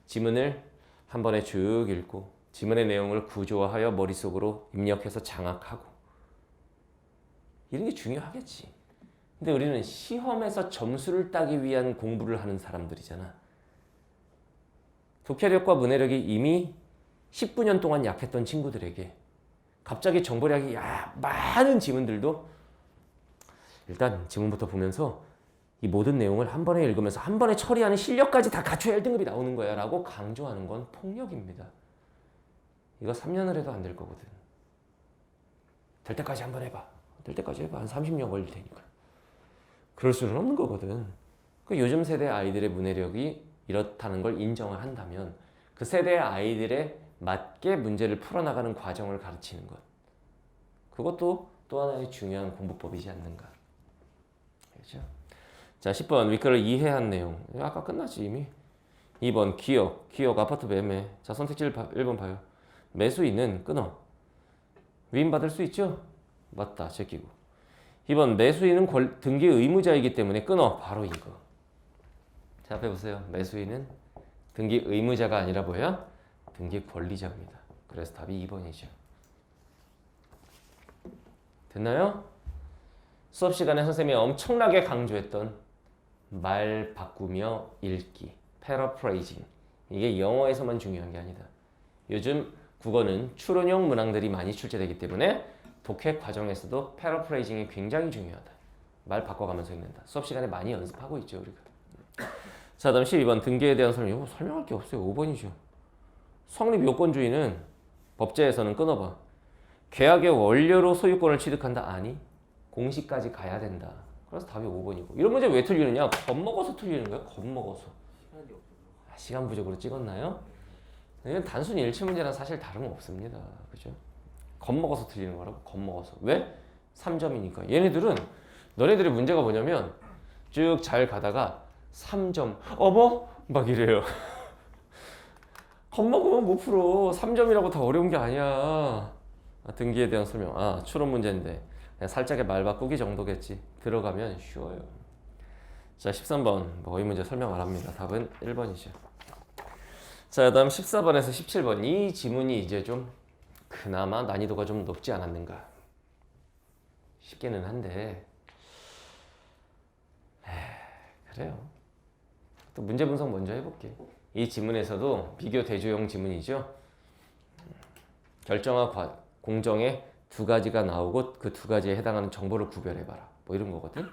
지문을 한 번에 쭉 읽고 지문의 내용을 구조화하여 머릿속으로 입력해서 장악하고 이런 게 중요하겠지. 근데 우리는 시험에서 점수를 따기 위한 공부를 하는 사람들이잖아. 독해력과 문해력이 이미 19년 동안 약했던 친구들에게 갑자기 정보량이 많은 지문들도 일단 지문부터 보면서 이 모든 내용을 한 번에 읽으면서 한 번에 처리하는 실력까지 다 갖춰야 1등급이 나오는 거야 라고 강조하는 건 폭력입니다. 이거 3년을 해도 안 될 거거든. 될 때까지 한번 해봐. 될 때까지 해봐. 한 30년 걸릴 테니까. 그럴 수는 없는 거거든. 요즘 세대 아이들의 문해력이 이렇다는 걸 인정을 한다면 그 세대의 아이들에 맞게 문제를 풀어나가는 과정을 가르치는 것. 그것도 또 하나의 중요한 공부법이지 않는가. 그렇죠? 자, 10번 윗글을 이해한 내용. 아까 끝났지 이미. 2번 기억 아파트 매매. 자, 선택지를 1번 봐요. 매수인은 끊어. 위임받을 수 있죠? 맞다. 제끼고. 2번 매수인은 등기 의무자이기 때문에 끊어. 바로 이거. 자, 앞에 보세요. 매수인은 등기 의무자가 아니라 뭐야? 등기 권리자입니다. 그래서 답이 2번이죠. 됐나요? 수업 시간에 선생님이 엄청나게 강조했던 말 바꾸며 읽기, paraphrasing. 이게 영어에서만 중요한 게 아니다. 요즘 국어는 추론형 문항들이 많이 출제되기 때문에 독해 과정에서도 paraphrasing이 굉장히 중요하다. 말 바꿔가면서 읽는다. 수업 시간에 많이 연습하고 있죠, 우리가. 자, 다음 12번 등기에 대한 설명. 이거 설명할 게 없어요. 5번이죠. 성립 요건주의는 법제에서는 끊어봐. 계약의 원료로 소유권을 취득한다. 아니, 공시까지 가야 된다. 그래서 답이 5번이고. 이런 문제 왜 틀리느냐? 겁먹어서 틀리는 거야. 겁먹어서. 시간 부족으로 찍었나요? 이건 단순히 일치 문제랑 사실 다름없습니다. 그죠? 겁먹어서 틀리는 거라고. 겁먹어서. 왜? 3점이니까. 얘네들은 너네들의 문제가 뭐냐면 쭉 잘 가다가 3점. 어머? 막 이래요. 겁먹으면 못 풀어. 3점이라고 다 어려운 게 아니야. 등기에 대한 설명. 추론 문제인데 그냥 살짝의 말 바꾸기 정도겠지. 들어가면 쉬워요. 자, 13번 거의 문제 설명 안 합니다. 답은 1번이죠. 자, 다음 14번에서 17번. 이 지문이 이제 좀 그나마 난이도가 좀 높지 않았는가. 쉽게는 한데 그래요. 또 문제 분석 먼저 해볼게. 이 지문에서도 비교 대조형 지문이죠. 결정과 공정의 두 가지가 나오고 그 두 가지에 해당하는 정보를 구별해봐라. 뭐 이런 거거든.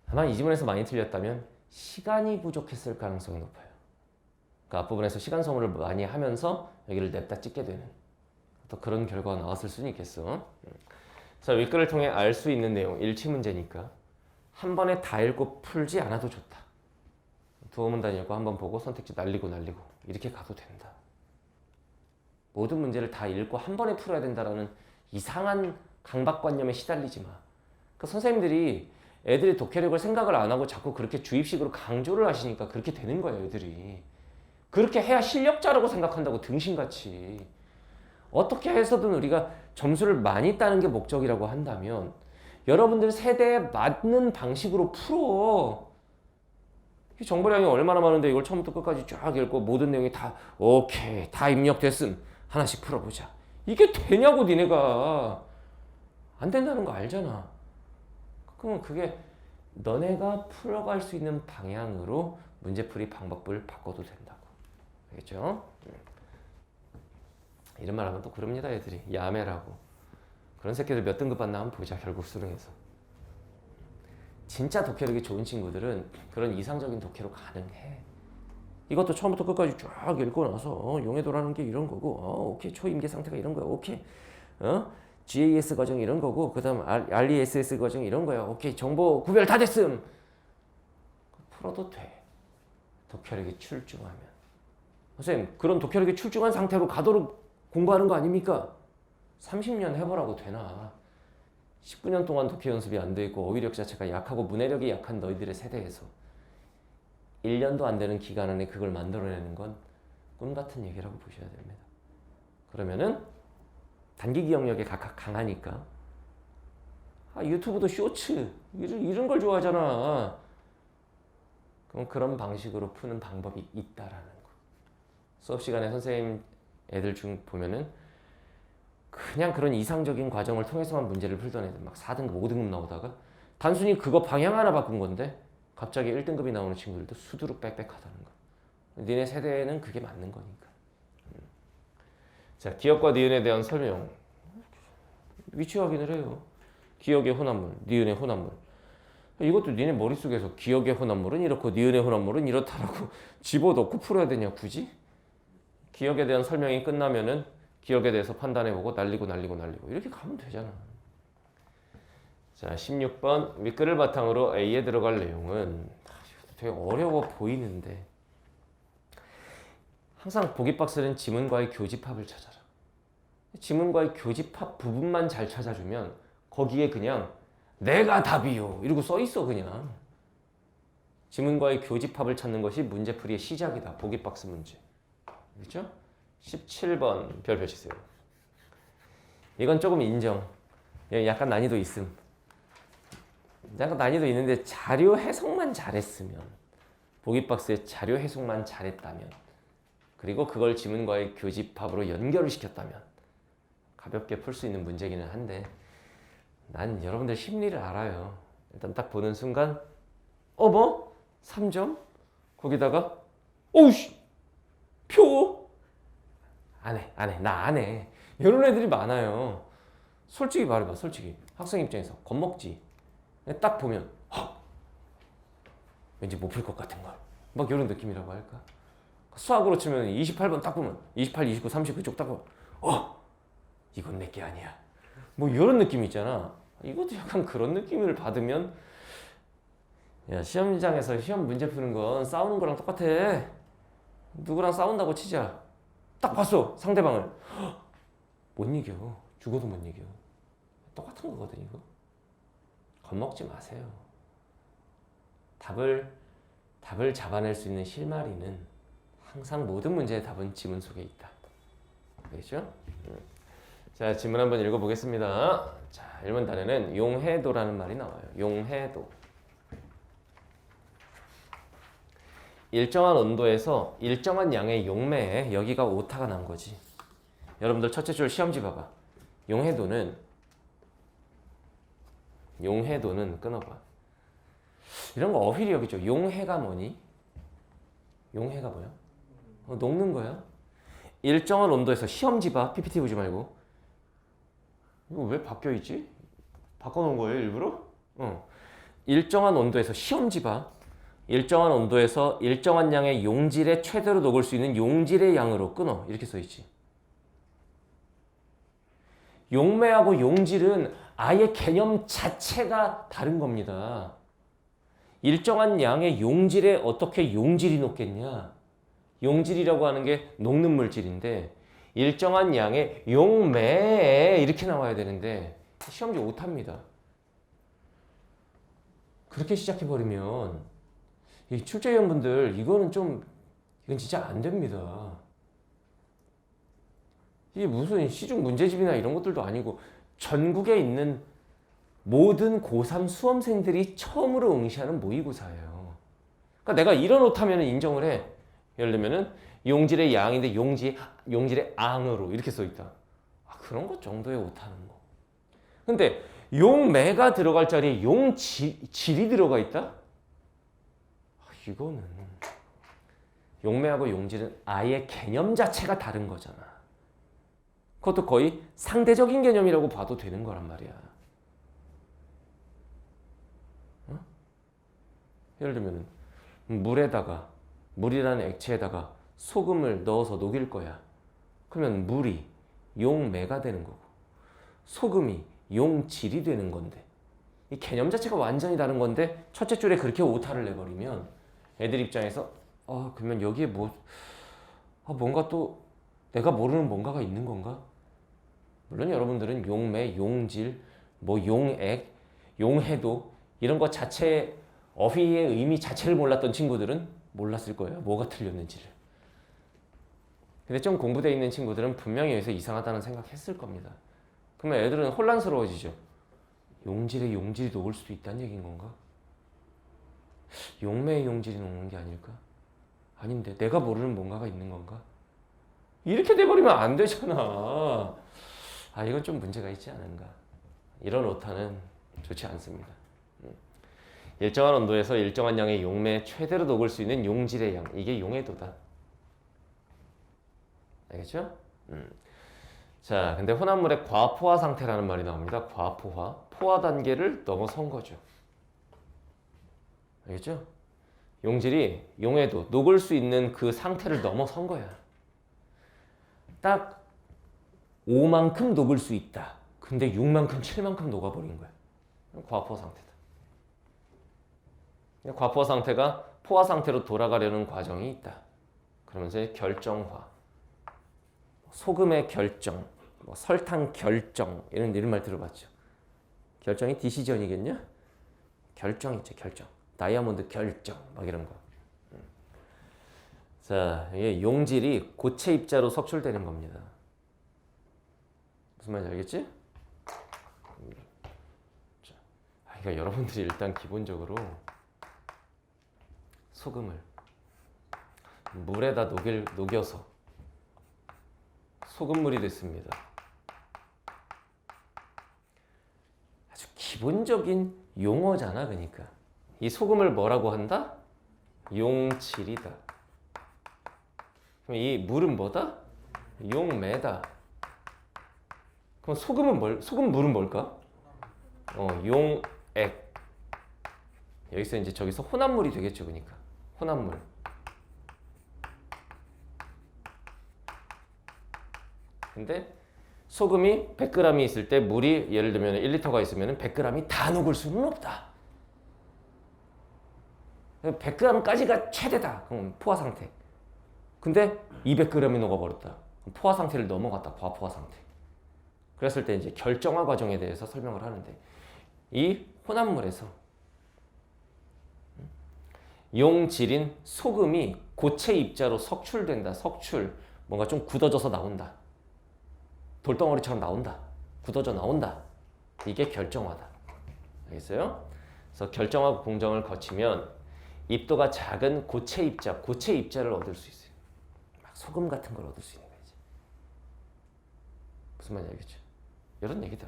아마 이 지문에서 많이 틀렸다면 시간이 부족했을 가능성이 높아요. 그 앞부분에서 시간 소모를 많이 하면서 여기를 냅다 찍게 되는 또 그런 결과가 나왔을 수는 있겠어. 자, 윗글을 통해 알 수 있는 내용 일치 문제니까 한 번에 다 읽고 풀지 않아도 좋다. 두어 문 단위고 한번 보고 선택지 날리고 이렇게 가도 된다. 모든 문제를 다 읽고 한 번에 풀어야 된다라는 이상한 강박관념에 시달리지 마. 그러니까 선생님들이 애들이 독해력을 생각을 안 하고 자꾸 그렇게 주입식으로 강조를 하시니까 그렇게 되는 거예요, 애들이. 그렇게 해야 실력자라고 생각한다고 등신같이. 어떻게 해서든 우리가 점수를 많이 따는 게 목적이라고 한다면 여러분들 세대에 맞는 방식으로 풀어. 정보량이 얼마나 많은데 이걸 처음부터 끝까지 쫙 읽고 모든 내용이 다 오케이 다 입력됐음 하나씩 풀어보자. 이게 되냐고 니네가. 안 된다는 거 알잖아. 그러면 그게 너네가 풀어갈 수 있는 방향으로 문제풀이 방법을 바꿔도 된다고. 알겠죠? 이런 말 하면 또 그럽니다 애들이. 야매라고. 그런 새끼들 몇 등급 받나 한번 보자 결국 수능에서. 진짜 독해력이 좋은 친구들은 그런 이상적인 독해로 가능해. 이것도 처음부터 끝까지 쫙 읽고 나서 용해도라는 게 이런 거고 오케이 초임계 상태가 이런 거야. 오케이 GAS 과정이 이런 거고 그 다음 RESS 과정이 이런 거야. 오케이 정보 구별 다 됐음. 풀어도 돼. 독해력이 출중하면. 선생님 그런 독해력이 출중한 상태로 가도록 공부하는 거 아닙니까? 30년 해보라고 되나. 19년 동안 독해 연습이 안 돼 있고 어휘력 자체가 약하고 문해력이 약한 너희들의 세대에서 1년도 안 되는 기간 안에 그걸 만들어내는 건 꿈 같은 얘기라고 보셔야 됩니다. 그러면은 단기 기억력에 각각 강하니까 유튜브도 쇼츠 이런 걸 좋아하잖아. 그럼 그런 방식으로 푸는 방법이 있다라는 거. 수업 시간에 선생님 애들 중 보면은 그냥 그런 이상적인 과정을 통해서만 문제를 풀던 애들 막 4등급, 5등급 나오다가 단순히 그거 방향 하나 바꾼 건데 갑자기 1등급이 나오는 친구들도 수두룩 빽빽하다는 거. 니네 세대에는 그게 맞는 거니까. 자, 기억과 니은에 대한 설명. 위치 확인을 해요. 기억의 혼합물, 니은의 혼합물. 이것도 니네 머릿속에서 기억의 혼합물은 이렇고 니은의 혼합물은 이렇다라고 집어넣고 풀어야 되냐 굳이? 기억에 대한 설명이 끝나면은 기억에 대해서 판단해보고 날리고 이렇게 가면 되잖아. 자 16번 윗글을 바탕으로 A에 들어갈 내용은 되게 어려워 보이는데 항상 보기 박스는 지문과의 교집합을 찾아라. 지문과의 교집합 부분만 잘 찾아주면 거기에 그냥 내가 답이요 이러고 써있어. 그냥 지문과의 교집합을 찾는 것이 문제풀이의 시작이다. 보기 박스 문제. 그렇죠? 17번 별표 치세요. 이건 조금 인정. 약간 난이도 있음. 약간 난이도 있는데 자료 해석만 잘했으면, 보기 박스의 자료 해석만 잘했다면, 그리고 그걸 지문과의 교집합으로 연결을 시켰다면 가볍게 풀 수 있는 문제기는 한데 난 여러분들 심리를 알아요. 일단 딱 보는 순간 뭐? 3점? 거기다가 오우씨! 표! 안 해. 나 안 해. 이런 애들이 많아요. 솔직히 말해봐. 솔직히. 학생 입장에서 겁먹지. 딱 보면 왠지 못 풀 것 같은 걸. 막 이런 느낌이라고 할까? 수학으로 치면 28번 딱 보면 28, 29, 30 그쪽 딱 보면 이건 내게 아니야. 뭐 이런 느낌 있잖아. 이것도 약간 그런 느낌을 받으면 야 시험장에서 시험 문제 푸는 건 싸우는 거랑 똑같아. 누구랑 싸운다고 치자. 딱 봤어 상대방을 못 이겨. 죽어도 못 이겨. 똑같은 거거든 이거. 겁먹지 마세요. 답을 잡아낼 수 있는 실마리는 항상 모든 문제의 답은 지문 속에 있다. 알겠죠? 자 지문 한번 읽어보겠습니다. 자 1번 단에는 용해도라는 말이 나와요. 용해도. 일정한 온도에서 일정한 양의 용매에 여기가 오타가 난 거지. 여러분들 첫째 줄 시험지 봐봐. 용해도는 끊어봐. 이런 거 어휘력이죠. 용해가 뭐니? 용해가 뭐야? 녹는 거야. 일정한 온도에서 시험지 봐. PPT 보지 말고. 이거 왜 바뀌어있지? 바꿔놓은 거예요 일부러? 일정한 온도에서 시험지 봐. 일정한 온도에서 일정한 양의 용질에 최대로 녹을 수 있는 용질의 양으로 끊어. 이렇게 써있지. 용매하고 용질은 아예 개념 자체가 다른 겁니다. 일정한 양의 용질에 어떻게 용질이 녹겠냐? 용질이라고 하는 게 녹는 물질인데 일정한 양의 용매 이렇게 나와야 되는데 시험지 오타입니다. 그렇게 시작해버리면 이 출제위원분들 이건 진짜 안 됩니다. 이게 무슨 시중 문제집이나 이런 것들도 아니고 전국에 있는 모든 고3 수험생들이 처음으로 응시하는 모의고사예요. 그러니까 내가 이런 오타면 인정을 해. 예를 들면은 용질의 양인데 용질의 앙으로 이렇게 써 있다. 그런 것 정도의 오타는 뭐. 근데 용매가 들어갈 자리에 용질이 들어가 있다? 이거는 용매하고 용질은 아예 개념 자체가 다른 거잖아. 그것도 거의 상대적인 개념이라고 봐도 되는 거란 말이야. 예를 들면 물이라는 액체에다가 소금을 넣어서 녹일 거야. 그러면 물이 용매가 되는 거고 소금이 용질이 되는 건데 이 개념 자체가 완전히 다른 건데 첫째 줄에 그렇게 오타를 내버리면 애들 입장에서 그러면 여기에 뭔가 또 내가 모르는 뭔가가 있는 건가? 물론 여러분들은 용매, 용질, 용액, 용해도 이런 것 자체 어휘의 의미 자체를 몰랐던 친구들은 몰랐을 거예요. 뭐가 틀렸는지를. 근데 좀 공부되어 있는 친구들은 분명히 여기서 이상하다는 생각했을 겁니다. 그러면 애들은 혼란스러워지죠. 용질에 용질이 녹을 수도 있다는 얘기인 건가? 용매에 용질이 녹는 게 아닐까? 아닌데 내가 모르는 뭔가가 있는 건가? 이렇게 돼버리면 안 되잖아. 이건 좀 문제가 있지 않은가. 이런 오타는 좋지 않습니다. 일정한 온도에서 일정한 양의 용매에 최대로 녹을 수 있는 용질의 양, 이게 용해도다. 알겠죠? 자, 근데 혼합물의 과포화 상태라는 말이 나옵니다. 과포화, 포화 단계를 넘어선 거죠. 알겠죠? 용질이 용해도 녹을 수 있는 그 상태를 넘어선 거야. 딱 5만큼 녹을 수 있다. 근데 6만큼, 7만큼 녹아버린 거야. 과포화 상태다. 과포화 상태가 포화 상태로 돌아가려는 과정이 있다. 그러면서 결정화, 소금의 결정, 설탕 결정 이런 말 들어봤죠. 결정이 디시전이겠냐? 결정 있죠, 결정. 다이아몬드 결정 막 이런 거. 자, 이게 용질이 고체 입자로 석출되는 겁니다. 무슨 말인지 알겠지? 자, 그러니까 여러분들이 일단 기본적으로 소금을 물에다 녹여서 소금물이 됐습니다. 아주 기본적인 용어잖아. 그러니까 이 소금을 뭐라고 한다? 용질이다. 그럼 이 물은 뭐다? 용매다. 그럼 소금물은 뭘까? 용액. 여기서 이제 저기서 혼합물이 되겠죠. 그러니까 혼합물. 근데 소금이 100g이 있을 때 물이 예를 들면 1리터가 있으면 100g이 다 녹을 수는 없다. 100g까지가 최대다. 그럼 포화 상태. 근데 200g이 녹아버렸다. 포화 상태를 넘어갔다. 과포화 상태. 그랬을 때 이제 결정화 과정에 대해서 설명을 하는데 이 혼합물에서 용질인 소금이 고체 입자로 석출된다. 석출. 뭔가 좀 굳어져서 나온다. 돌덩어리처럼 나온다. 굳어져 나온다. 이게 결정화다. 알겠어요? 그래서 결정화 공정을 거치면 입도가 작은 고체 입자를 얻을 수 있어요. 막 소금 같은 걸 얻을 수 있는 거지. 무슨 말인지 알겠죠? 이런 얘기다.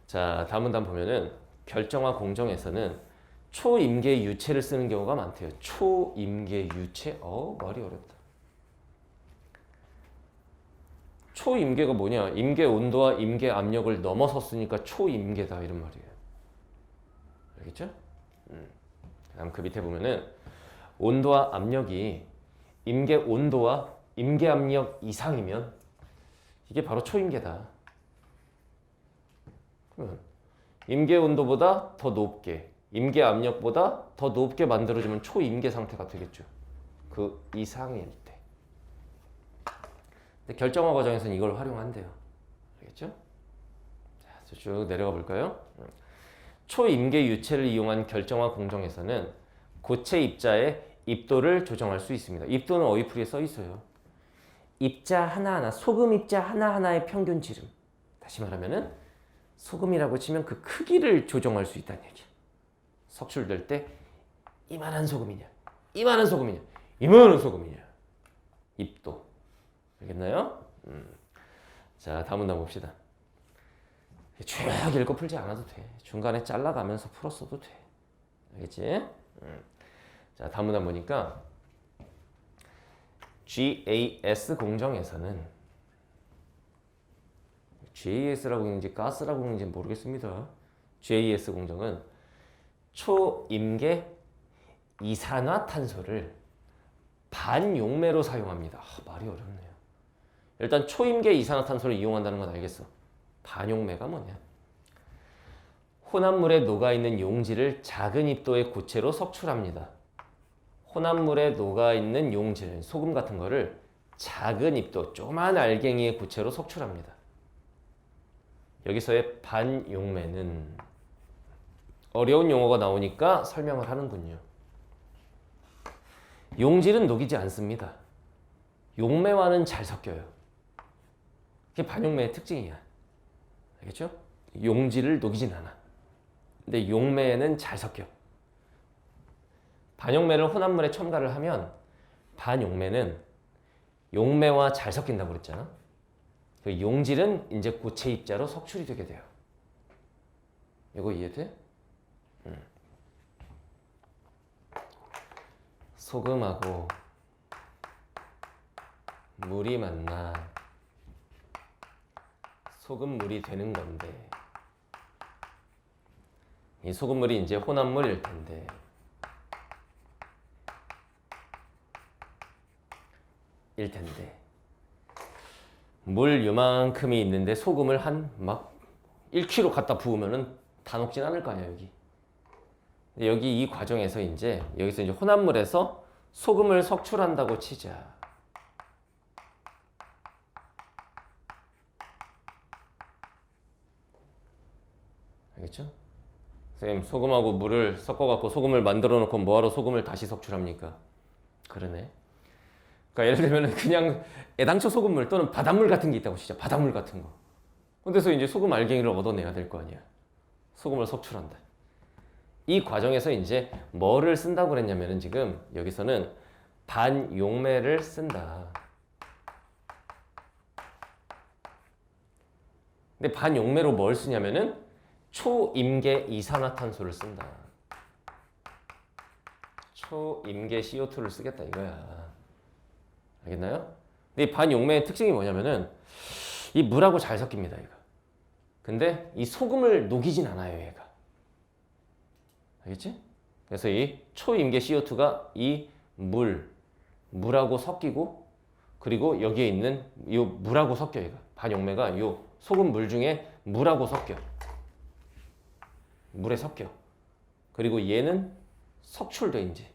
자, 다음 문단 보면은 결정화 공정에서는 초임계 유체를 쓰는 경우가 많대요. 초임계 유체? 말이 어렵다. 초임계가 뭐냐? 임계 온도와 임계 압력을 넘어섰으니까 초임계다 이런 말이에요. 알겠죠? 다음 그 밑에 보면은 온도와 압력이 임계 온도와 임계 압력 이상이면 이게 바로 초임계다. 그러면 임계 온도보다 더 높게 임계 압력보다 더 높게 만들어주면 초임계 상태가 되겠죠. 그 이상일 때. 근데 결정화 과정에서는 이걸 활용한대요. 알겠죠? 자, 쭉 내려가 볼까요? 초임계 유체를 이용한 결정화 공정에서는 고체 입자의 입도를 조정할 수 있습니다. 입도는 어휘풀이에 써 있어요. 입자 하나하나, 소금 입자 하나하나의 평균 지름. 다시 말하면은 소금이라고 치면 그 크기를 조정할 수 있다는 얘기야. 석출될 때 이만한 소금이냐, 이만한 소금이냐, 이만한 소금이냐. 입도. 알겠나요? 자, 다음 문단 봅시다. 쭉 읽고 풀지 않아도 돼. 중간에 잘라가면서 풀었어도 돼. 알겠지? 자, 다음 문단 보니까 GAS 공정에서는 GAS라고 읽는지 가스라고 읽는지 모르겠습니다. GAS 공정은 초임계 이산화탄소를 반용매로 사용합니다. 말이 어렵네요. 일단 초임계 이산화탄소를 이용한다는 건 알겠어. 반용매가 뭐냐? 혼합물에 녹아있는 용질을 작은 입도의 고체로 석출합니다. 혼합물에 녹아있는 용질, 소금 같은 거를 작은 입도, 조그만 알갱이의 고체로 석출합니다. 여기서의 반용매는 어려운 용어가 나오니까 설명을 하는군요. 용질은 녹이지 않습니다. 용매와는 잘 섞여요. 그게 반용매의 특징이야. 알겠죠? 용질을 녹이진 않아. 근데 용매는 잘 섞여. 반용매를 혼합물에 첨가를 하면 반용매는 용매와 잘 섞인다고 그랬잖아. 그 용질은 이제 고체 입자로 석출이 되게 돼요. 이거 이해돼? 소금하고 물이 만나 소금물이 되는 건데, 이 소금물이 이제 혼합물일 텐데, 물 요만큼이 있는데 소금을 한 막 1kg 갖다 부으면은 다 녹진 않을 거 아니야, 여기. 근데 여기 이 과정에서 여기서 이제 혼합물에서 소금을 석출한다고 치자. 알겠죠? 선생님, 소금하고 물을 섞어갖고 소금을 만들어 놓고 뭐하러 소금을 다시 석출합니까? 그러네. 그러니까 예를 들면 그냥 애당초 소금물 또는 바닷물 같은 게 있다고 치자. 바닷물 같은 거. 그래서 이제 소금 알갱이를 얻어내야 될 거 아니야. 소금을 석출한다. 이 과정에서 이제 뭐를 쓴다고 그랬냐면은 지금 여기서는 반용매를 쓴다. 근데 반용매로 뭘 쓰냐면은 초임계 이산화탄소를 쓴다. 초임계 CO2를 쓰겠다 이거야. 알겠나요? 근데 이 반용매의 특징이 뭐냐면은 이 물하고 잘 섞입니다, 얘가. 근데 이 소금을 녹이진 않아요, 얘가. 알겠지? 그래서 이 초임계 CO2가 이 물하고 섞이고, 그리고 여기에 있는 이 물하고 섞여, 얘가. 반용매가 이 소금 물 중에 물하고 섞여. 물에 섞여. 그리고 얘는 석출돼, 이제.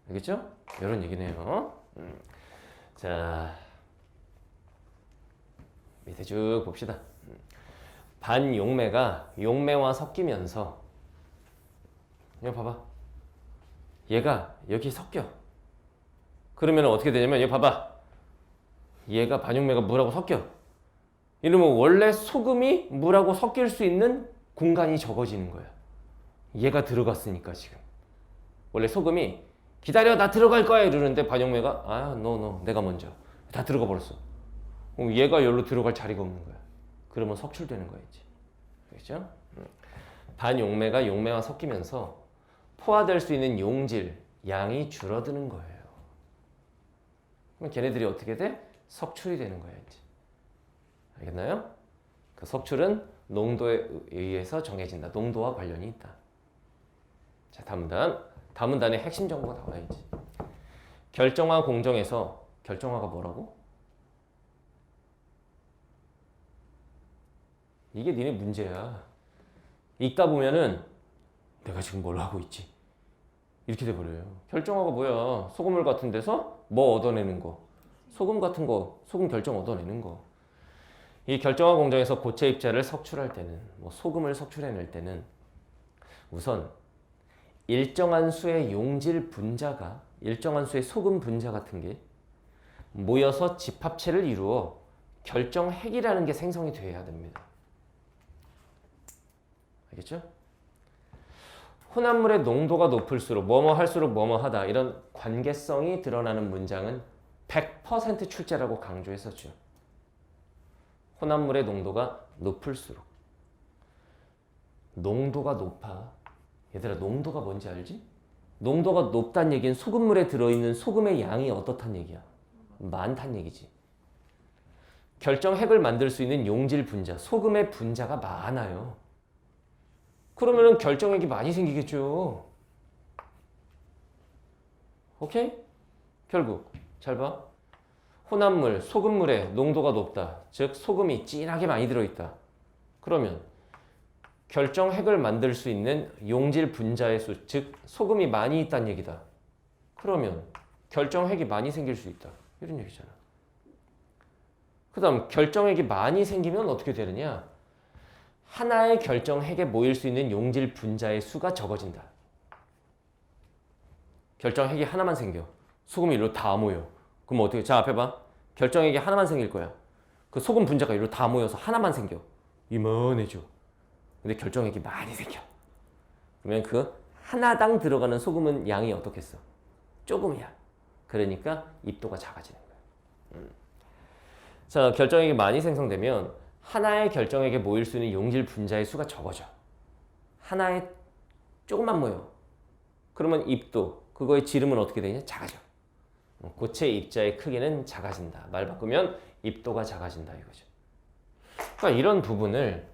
알겠죠? 이런 얘기네요. 자, 밑에 쭉 봅시다. 반용매가 용매와 섞이면서, 이거 봐봐. 얘가 여기 섞여. 그러면 어떻게 되냐면, 이거 봐봐. 얘가 반용매가 물하고 섞여. 이러면 원래 소금이 물하고 섞일 수 있는 공간이 적어지는 거야. 얘가 들어갔으니까 지금. 원래 소금이 기다려, 나 들어갈 거야 이러는데 반용매가 no, 내가 먼저. 다 들어가 버렸어. 그럼 얘가 여기로 들어갈 자리가 없는 거야. 그러면 석출되는 거야, 이제. 알겠죠? 반용매가 용매와 섞이면서 포화될 수 있는 용질, 양이 줄어드는 거예요. 그럼 걔네들이 어떻게 돼? 석출이 되는 거야, 이제. 알겠나요? 그 석출은 농도에 의해서 정해진다. 농도와 관련이 있다. 자, 다음 문단에 핵심 정보가 나와야지. 결정화 공정에서 결정화가 뭐라고? 이게 니네 문제야. 읽다 보면은 내가 지금 뭘 하고 있지? 이렇게 돼버려요. 결정하고 뭐야? 소금물 같은 데서 뭐 얻어내는 거. 소금 같은 거, 소금 결정 얻어내는 거. 이 결정화 공정에서 고체 입자를 석출할 때는, 뭐 소금을 석출해낼 때는 우선 일정한 수의 용질 분자가, 일정한 수의 소금 분자 같은 게 모여서 집합체를 이루어 결정핵이라는 게 생성이 돼야 됩니다. 알겠죠? 혼합물의 농도가 높을수록 뭐뭐 할수록 뭐뭐 하다 이런 관계성이 드러나는 문장은 100% 출제라고 강조했었죠. 혼합물의 농도가 높을수록. 농도가 높아. 얘들아, 농도가 뭔지 알지? 농도가 높다는 얘기는 소금물에 들어있는 소금의 양이 어떻단 얘기야? 많다는 얘기지. 결정핵을 만들 수 있는 용질 분자, 소금의 분자가 많아요. 그러면은 결정핵이 많이 생기겠죠. 오케이? 결국 잘 봐. 혼합물, 소금물의 농도가 높다. 즉 소금이 진하게 많이 들어있다. 그러면 결정핵을 만들 수 있는 용질 분자의 수, 즉 소금이 많이 있다는 얘기다. 그러면 결정핵이 많이 생길 수 있다. 이런 얘기잖아. 그 다음 결정핵이 많이 생기면 어떻게 되느냐? 하나의 결정핵에 모일 수 있는 용질 분자의 수가 적어진다. 결정핵이 하나만 생겨. 소금이 이리로 다 모여. 그럼 어떻게? 자, 앞에 봐. 결정핵이 하나만 생길 거야. 그 소금 분자가 이리로 다 모여서 하나만 생겨. 이만해져. 근데 결정핵이 많이 생겨. 그러면 그 하나당 들어가는 소금은 양이 어떻겠어? 조금이야. 그러니까 입도가 작아지는 거야. 자, 결정핵이 많이 생성되면 하나의 결정핵에 모일 수 있는 용질 분자의 수가 적어져. 하나에 조금만 모여. 그러면 입도, 그거의 지름은 어떻게 되냐? 작아져. 고체 입자의 크기는 작아진다. 말 바꾸면 입도가 작아진다 이거죠. 그러니까 이런 부분을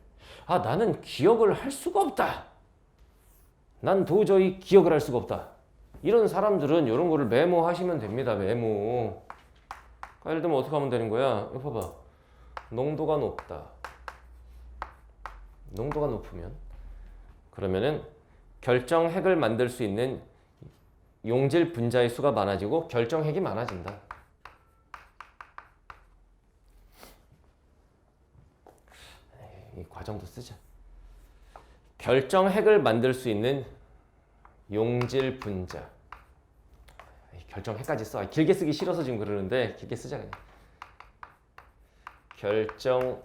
나는 기억을 할 수가 없다. 난 도저히 기억을 할 수가 없다. 이런 사람들은 이런 거를 메모하시면 됩니다. 메모. 그러니까 예를 들면 어떻게 하면 되는 거야? 이거 봐봐. 농도가 높다. 농도가 높으면 그러면은 결정핵을 만들 수 있는 용질 분자의 수가 많아지고 결정핵이 많아진다. 이 과정도 쓰자. 결정핵을 만들 수 있는 용질 분자. 결정핵까지 써. 길게 쓰기 싫어서 지금 그러는데 길게 쓰자 그냥. 결정핵을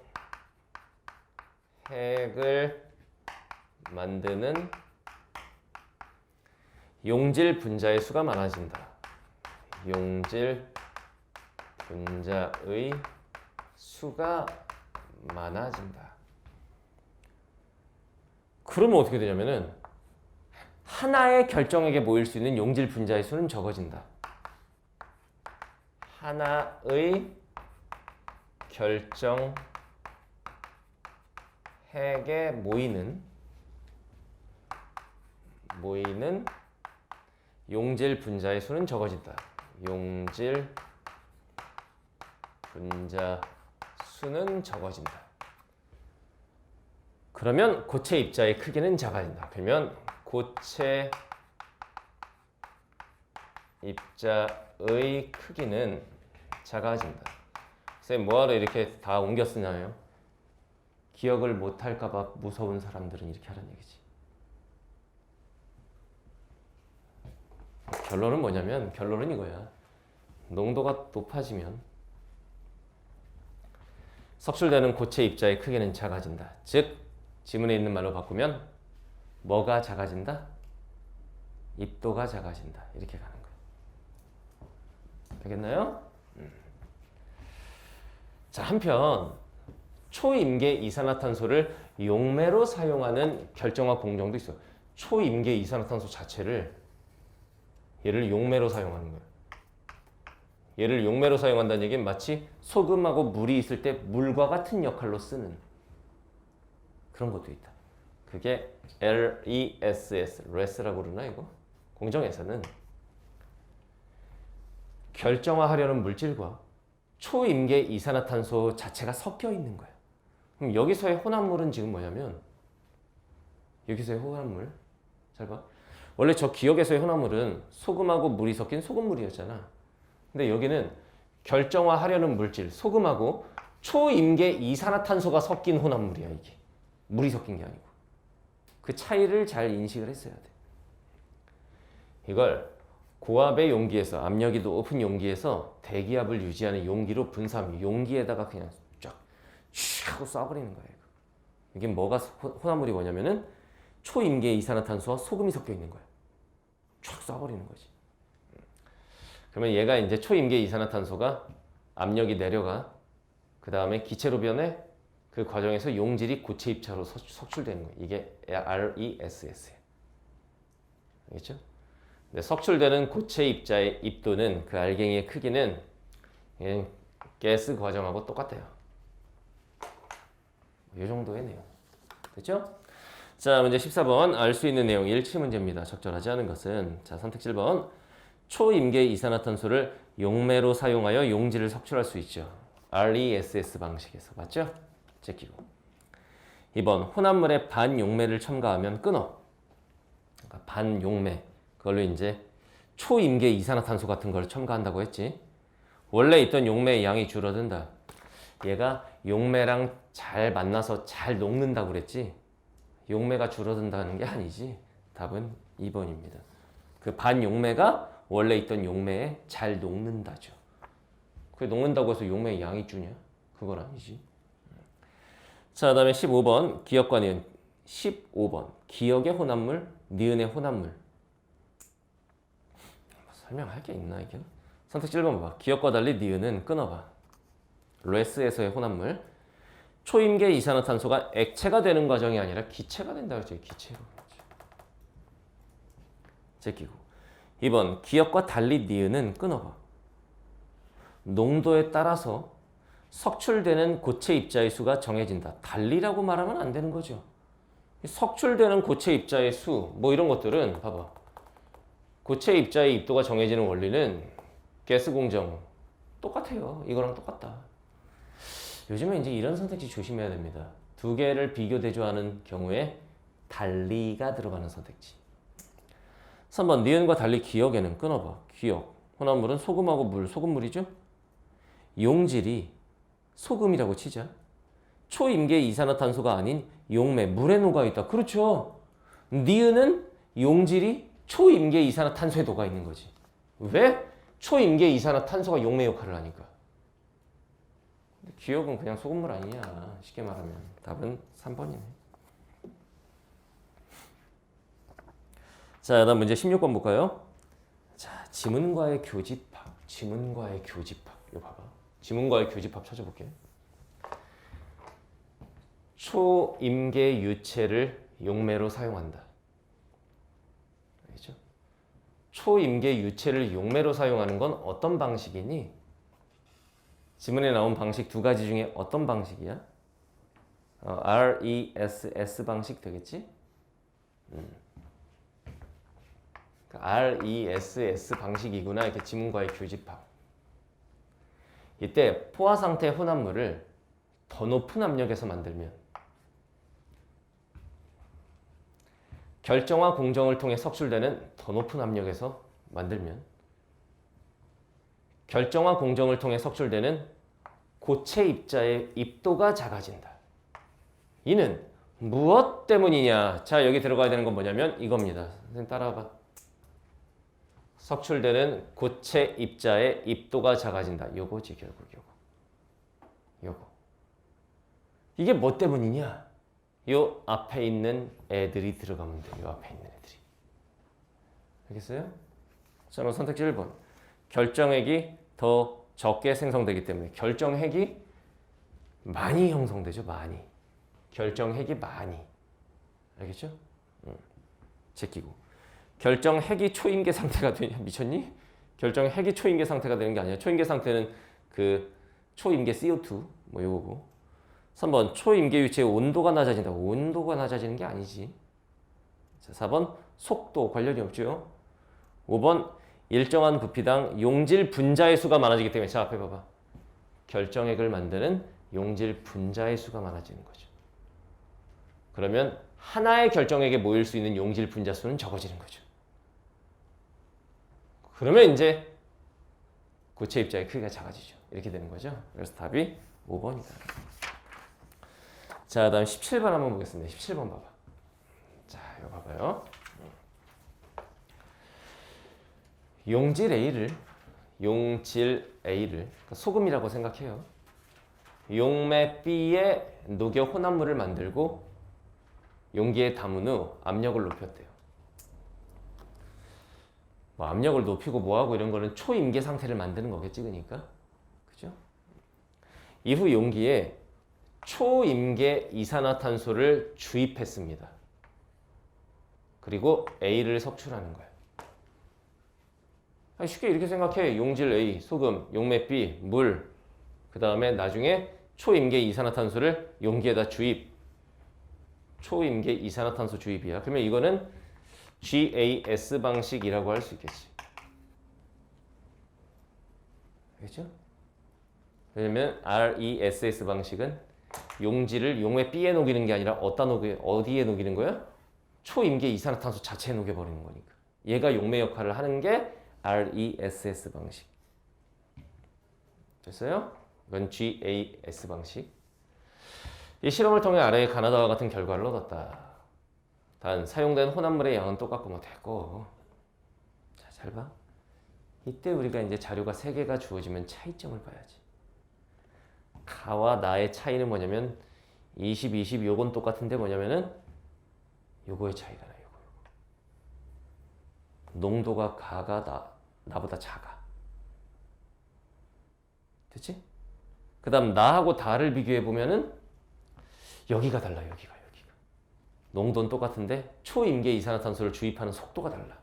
만드는 용질 분자의 수가 많아진다. 용질 분자의 수가 많아진다. 그러면 어떻게 되냐면은 하나의 결정핵에 모일 수 있는 용질 분자의 수는 적어진다. 하나의 결정핵에 모이는 용질 분자의 수는 적어진다. 용질 분자 수는 적어진다. 그러면 고체 입자의 크기는 작아진다. 그러면 고체 입자의 크기는 작아진다. 선생님 뭐하러 이렇게 다 옮겨 쓰나요? 기억을 못할까 봐 무서운 사람들은 이렇게 하라는 얘기지. 결론은 뭐냐면 결론은 이거야. 농도가 높아지면 석출되는 고체 입자의 크기는 작아진다. 즉 지문에 있는 말로 바꾸면 뭐가 작아진다? 입도가 작아진다. 이렇게 가는 거야. 알겠나요? 자, 한편 초임계 이산화탄소를 용매로 사용하는 결정화 공정도 있어. 초임계 이산화탄소 자체를 얘를 용매로 사용하는 거야. 얘를 용매로 사용한다는 얘기는 마치 소금하고 물이 있을 때 물과 같은 역할로 쓰는 그런 것도 있다. 그게 RESS, RES라고 그러나 이거? 공정에서는 결정화하려는 물질과 초임계 이산화탄소 자체가 섞여 있는 거야. 그럼 여기서의 혼합물은 지금 뭐냐면 여기서의 혼합물 잘 봐. 원래 저 기억에서의 혼합물은 소금하고 물이 섞인 소금물이었잖아. 근데 여기는 결정화하려는 물질, 소금하고 초임계 이산화탄소가 섞인 혼합물이야, 이게. 물이 섞인 게 아니고. 그 차이를 잘 인식을 했어야 돼. 이걸 고압의 용기에서, 압력이 높은 용기에서 대기압을 유지하는 용기로 분사하면 용기에다가 그냥 쫙 하고 쏴버리는 거예요. 이게 뭐가 혼합물이 뭐냐면은 초임계 이산화탄소와 소금이 섞여 있는 거야. 쫙 쏴버리는 거지. 그러면 얘가 이제 초임계 이산화탄소가 압력이 내려가. 그 다음에 기체로 변해. 그 과정에서 용질이 고체 입자로 석출되는 거예요. 이게 RESS예요. 알겠죠? 근데 석출되는 고체 입자의 입도는 그 알갱이의 크기는 가스 과정하고 똑같아요. 이 정도의 내용. 됐죠? 자, 문제 14번. 알 수 있는 내용 일치 문제입니다. 적절하지 않은 것은. 자, 선택 7번. 초임계 이산화탄소를 용매로 사용하여 용질을 석출할 수 있죠. RESS 방식에서. 맞죠? 제끼고. 2번. 혼합물에 반용매를 첨가하면 끊어. 그러니까 반용매. 그걸로 이제 초임계 이산화탄소 같은 걸 첨가한다고 했지. 원래 있던 용매의 양이 줄어든다. 얘가 용매랑 잘 만나서 잘 녹는다고 그랬지. 용매가 줄어든다는 게 아니지. 답은 2번입니다. 그 반용매가 원래 있던 용매에 잘 녹는다죠. 그게 녹는다고 해서 용매의 양이 주냐? 그건 아니지. 자, 다음에 15번. 기억과 니은. 15번. 기억의 혼합물, 니은의 혼합물. 설명할 게 있나 이게? 선택 1번 봐봐. 기억과 달리 니은은 끊어봐. 레스에서의 혼합물. 초임계 이산화탄소가 액체가 되는 과정이 아니라 기체가 된다 그랬죠. 기체로. 제끼고. 2번. 기억과 달리 니은은 끊어봐. 농도에 따라서 석출되는 고체 입자의 수가 정해진다. 달리라고 말하면 안 되는 거죠. 석출되는 고체 입자의 수, 뭐 이런 것들은 봐봐. 고체 입자의 입도가 정해지는 원리는 가스 공정 똑같아요. 이거랑 똑같다. 요즘에 이제 이런 선택지 조심해야 됩니다. 두 개를 비교 대조하는 경우에 달리가 들어가는 선택지. 3번. 니은과 달리 기억에는 끊어봐. 기억. 혼합물은 소금하고 물, 소금물이죠? 용질이 소금이라고 치자. 초임계 이산화탄소가 아닌 용매, 물에 녹아있다. 그렇죠. 니은은 용질이 초임계 이산화탄소에 녹아있는 거지. 왜? 초임계 이산화탄소가 용매 역할을 하니까. 기억은 그냥 소금물 아니냐. 쉽게 말하면. 답은 3번이네. 자, 다음 문제 16번 볼까요? 자, 지문과의 교집합. 지문과의 교집합. 이거 봐봐. 지문과의 교집합 찾아볼게. 초임계 유체를 용매로 사용한다. 알겠죠? 초임계 유체를 용매로 사용하는 건 어떤 방식이니? 지문에 나온 방식 두 가지 중에 어떤 방식이야? RESS 방식 되겠지? RESS 방식이구나. 이렇게 지문과의 교집합. 이때 포화 상태 혼합물을 더 높은 압력에서 만들면 결정화 공정을 통해 석출되는 더 높은 압력에서 만들면 결정화 공정을 통해 석출되는 고체 입자의 입도가 작아진다. 이는 무엇 때문이냐? 자, 여기 들어가야 되는 건 뭐냐면 이겁니다. 선생님 따라와봐. 석출되는 고체 입자의 입도가 작아진다. 요거지 결국 요거. 이게 뭐 때문이냐? 요 앞에 있는 애들이 들어가면 돼. 요 앞에 있는 애들이. 알겠어요? 자, 그럼 선택지 1번. 결정핵이 더 적게 생성되기 때문에 결정핵이 많이 형성되죠. 많이. 결정핵이 많이. 알겠죠? 제끼고. 결정핵이 초임계 상태가 되냐? 미쳤니? 결정핵이 초임계 상태가 되는 게 아니야. 초임계 상태는 그 초임계 CO2 뭐 요거고. 3번. 초임계 유체의 온도가 낮아진다. 온도가 낮아지는 게 아니지. 자, 4번. 속도 관련이 없죠. 5번. 일정한 부피당 용질 분자의 수가 많아지기 때문에 자, 앞에 봐봐. 결정핵을 만드는 용질 분자의 수가 많아지는 거죠. 그러면 하나의 결정액에 모일 수 있는 용질 분자 수는 적어지는 거죠. 그러면 이제 고체 입자의 크기가 작아지죠. 이렇게 되는 거죠. 그래서 답이 5번이다. 자, 다음 17번 한번 보겠습니다. 17번 봐봐. 자, 이거 봐봐요. 용질 A를 그러니까 소금이라고 생각해요. 용매 B에 녹여 혼합물을 만들고 용기에 담은 후 압력을 높였대요. 뭐 압력을 높이고 뭐하고 이런 거는 초임계 상태를 만드는 거겠지, 그러니까. 그죠? 이후 용기에 초임계 이산화탄소를 주입했습니다. 그리고 A를 석출하는 거예요. 쉽게 이렇게 생각해. 용질 A, 소금, 용매 B, 물, 그 다음에 나중에 초임계 이산화탄소를 용기에다 주입. 초임계 이산화탄소 주입이야. 그러면 이거는 GAS 방식이라고 할 수 있겠지. 알겠죠? 왜냐면 RESS 방식은 용질을 용매 B에 녹이는 게 아니라 어디에 녹이는 거야? 초임계 이산화탄소 자체에 녹여버리는 거니까. 얘가 용매 역할을 하는 게 RESS 방식. 됐어요? 이건 GAS 방식. 이 실험을 통해 아래의 가나다와 같은 결과를 얻었다. 단 사용된 혼합물의 양은 똑같고 뭐 됐고. 자, 잘 봐. 이때 우리가 이제 자료가 3개가 주어지면 차이점을 봐야지. 가와 나의 차이는 뭐냐면 20, 20 요건 똑같은데 뭐냐면은 요거의 차이가 나요. 농도가 가가 나보다 작아. 됐지? 그 다음 나하고 다를 비교해 보면은 여기가 달라. 여기가. 농도는 똑같은데 초임계 이산화탄소를 주입하는 속도가 달라.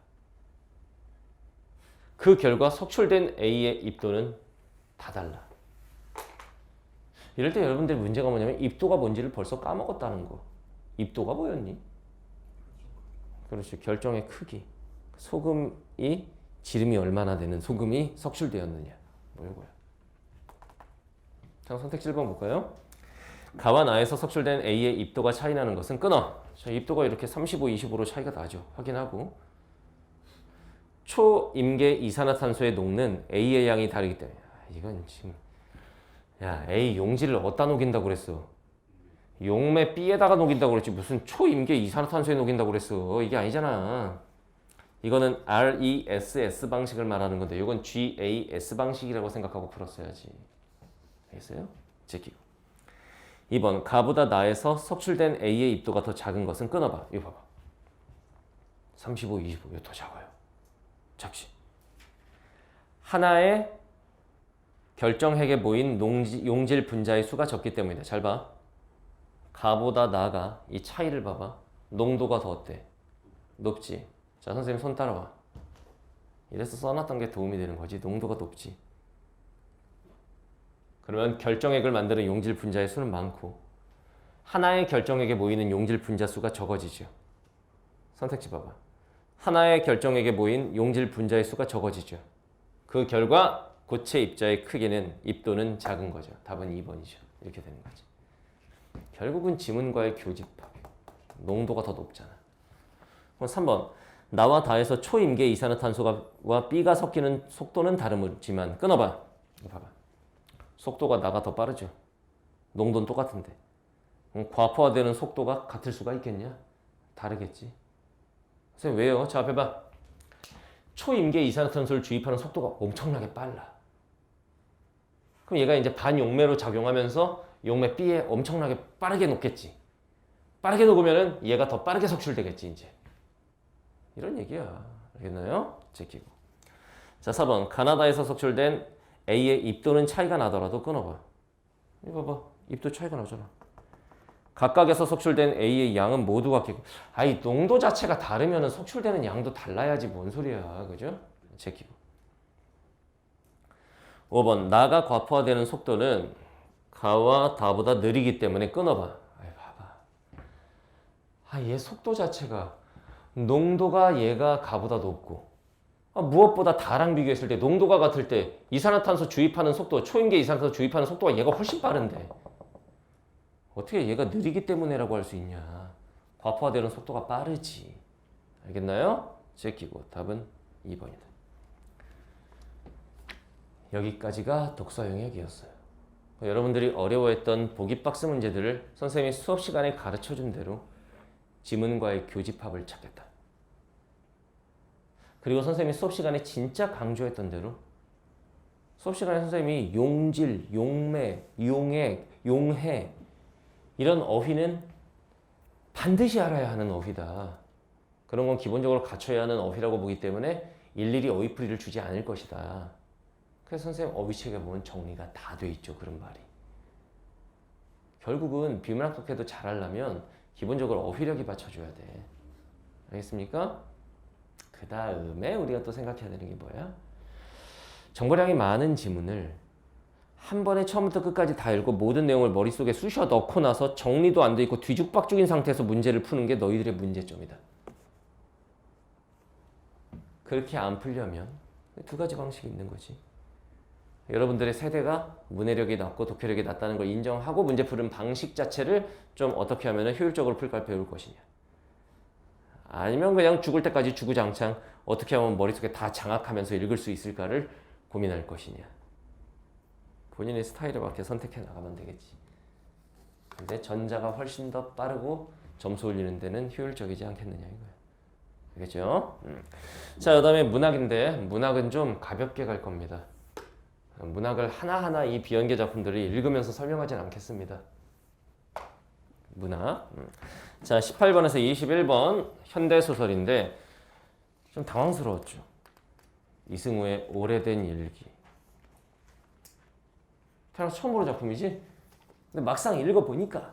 그 결과 석출된 A의 입도는 다 달라. 이럴 때 여러분들 문제가 뭐냐면 입도가 뭔지를 벌써 까먹었다는 거. 입도가 뭐였니? 그렇죠. 결정의 크기. 소금이 지름이 얼마나 되는 소금이 석출되었느냐. 뭐 이거야. 자, 선택지 1번 볼까요? 가와 나에서 석출된 A의 입도가 차이 나는 것은 끊어. 자, 입도가 이렇게 35, 25로 차이가 나죠. 확인하고. 초임계 이산화탄소에 녹는 A의 양이 다르기 때문에. 이건 지금 A 용질을 어디다 녹인다고 그랬어? 용매 B에다가 녹인다고 그랬지. 무슨 초임계 이산화탄소에 녹인다고 그랬어. 이게 아니잖아. 이거는 RESS 방식을 말하는 건데 이건 GAS 방식이라고 생각하고 풀었어야지. 알겠어요? 제끼고. 2번 가보다 나에서 석출된 A의 입도가 더 작은 것은 끊어봐. 이거 봐봐. 35, 25 이거 더 작아요. 작지. 하나의 결정핵에 모인 용질 분자의 수가 적기 때문이다. 잘 봐. 가보다 나가 이 차이를 봐봐. 농도가 더 어때? 높지. 자, 선생님 손 따라와. 이래서 써놨던 게 도움이 되는 거지. 농도가 높지. 그러면 결정액을 만드는 용질 분자의 수는 많고 하나의 결정액에 모이는 용질 분자 수가 적어지죠. 선택지 봐봐. 하나의 결정액에 모인 용질 분자의 수가 적어지죠. 그 결과 고체 입자의 크기는 입도는 작은 거죠. 답은 2번이죠. 이렇게 되는 거지. 결국은 지문과의 교집합. 농도가 더 높잖아. 그럼 3번. 나와 다에서 초임계 이산화탄소와 B가 섞이는 속도는 다르지만 끊어봐. 이거 봐봐. 속도가 나가 더 빠르죠. 농도는 똑같은데. 과포화되는 속도가 같을 수가 있겠냐? 다르겠지. 선생님 왜요? 자, 앞에 봐. 초임계 이산화탄소를 주입하는 속도가 엄청나게 빨라. 그럼 얘가 이제 반용매로 작용하면서 용매 B에 엄청나게 빠르게 녹겠지. 빠르게 녹으면은 얘가 더 빠르게 석출되겠지, 이제. 이런 얘기야. 알겠나요? 제끼고. 자, 4번. 가나다에서 석출된 A의 입도는 차이가 나더라도 끊어봐. 이거 봐봐. 입도 차이가 나잖아. 각각에서 석출된 A의 양은 모두 같겠고. 아이, 농도 자체가 다르면 석출되는 양도 달라야지. 뭔 소리야. 그죠? 제끼고. 5번. 나가 과포화되는 속도는 가와 다보다 느리기 때문에 끊어봐. 아이, 봐봐. 얘 속도 자체가 농도가 얘가 가보다 높고 무엇보다 다랑 비교했을 때 농도가 같을 때 이산화탄소 주입하는 속도, 초임계 이산화탄소 주입하는 속도가 얘가 훨씬 빠른데 어떻게 얘가 느리기 때문에라고 할 수 있냐. 과포화되는 속도가 빠르지. 알겠나요? 제끼고 답은 2번이다. 여기까지가 독서 영역이었어요. 여러분들이 어려워했던 보기 박스 문제들을 선생님이 수업 시간에 가르쳐준 대로 지문과의 교집합을 찾겠다. 그리고 선생님이 수업 시간에 진짜 강조했던 대로 수업 시간에 선생님이 용질, 용매, 용액, 용해 이런 어휘는 반드시 알아야 하는 어휘다. 그런 건 기본적으로 갖춰야 하는 어휘라고 보기 때문에 일일이 어휘풀이를 주지 않을 것이다. 그래서 선생님 어휘책에 보면 정리가 다 돼 있죠. 그런 말이. 결국은 비문학 독해도 잘하려면 기본적으로 어휘력이 받쳐줘야 돼. 알겠습니까? 그 다음에 우리가 또 생각해야 되는 게 뭐야? 정보량이 많은 지문을 한 번에 처음부터 끝까지 다 읽고 모든 내용을 머릿속에 쑤셔 넣고 나서 정리도 안 돼 있고 뒤죽박죽인 상태에서 문제를 푸는 게 너희들의 문제점이다. 그렇게 안 풀려면 두 가지 방식이 있는 거지. 여러분들의 세대가 문해력이 낮고 독해력이 낮다는 걸 인정하고 문제 푸는 방식 자체를 좀 어떻게 하면 효율적으로 풀까를 배울 것이냐. 아니면 그냥 죽을 때까지 주구장창 어떻게 하면 머릿속에 다 장악하면서 읽을 수 있을까를 고민할 것이냐. 본인의 스타일에 맞게 선택해 나가면 되겠지. 근데 전자가 훨씬 더 빠르고 점수 올리는 데는 효율적이지 않겠느냐 이거야. 알겠죠? 자, 그 다음에 문학인데 문학은 좀 가볍게 갈 겁니다. 문학을 하나하나 이 비연계 작품들을 읽으면서 설명하진 않겠습니다. 문학. 자, 18번에서 21번 현대소설인데 좀 당황스러웠죠. 이승우의 오래된 일기. 태어나서 처음 보는 작품이지? 근데 막상 읽어보니까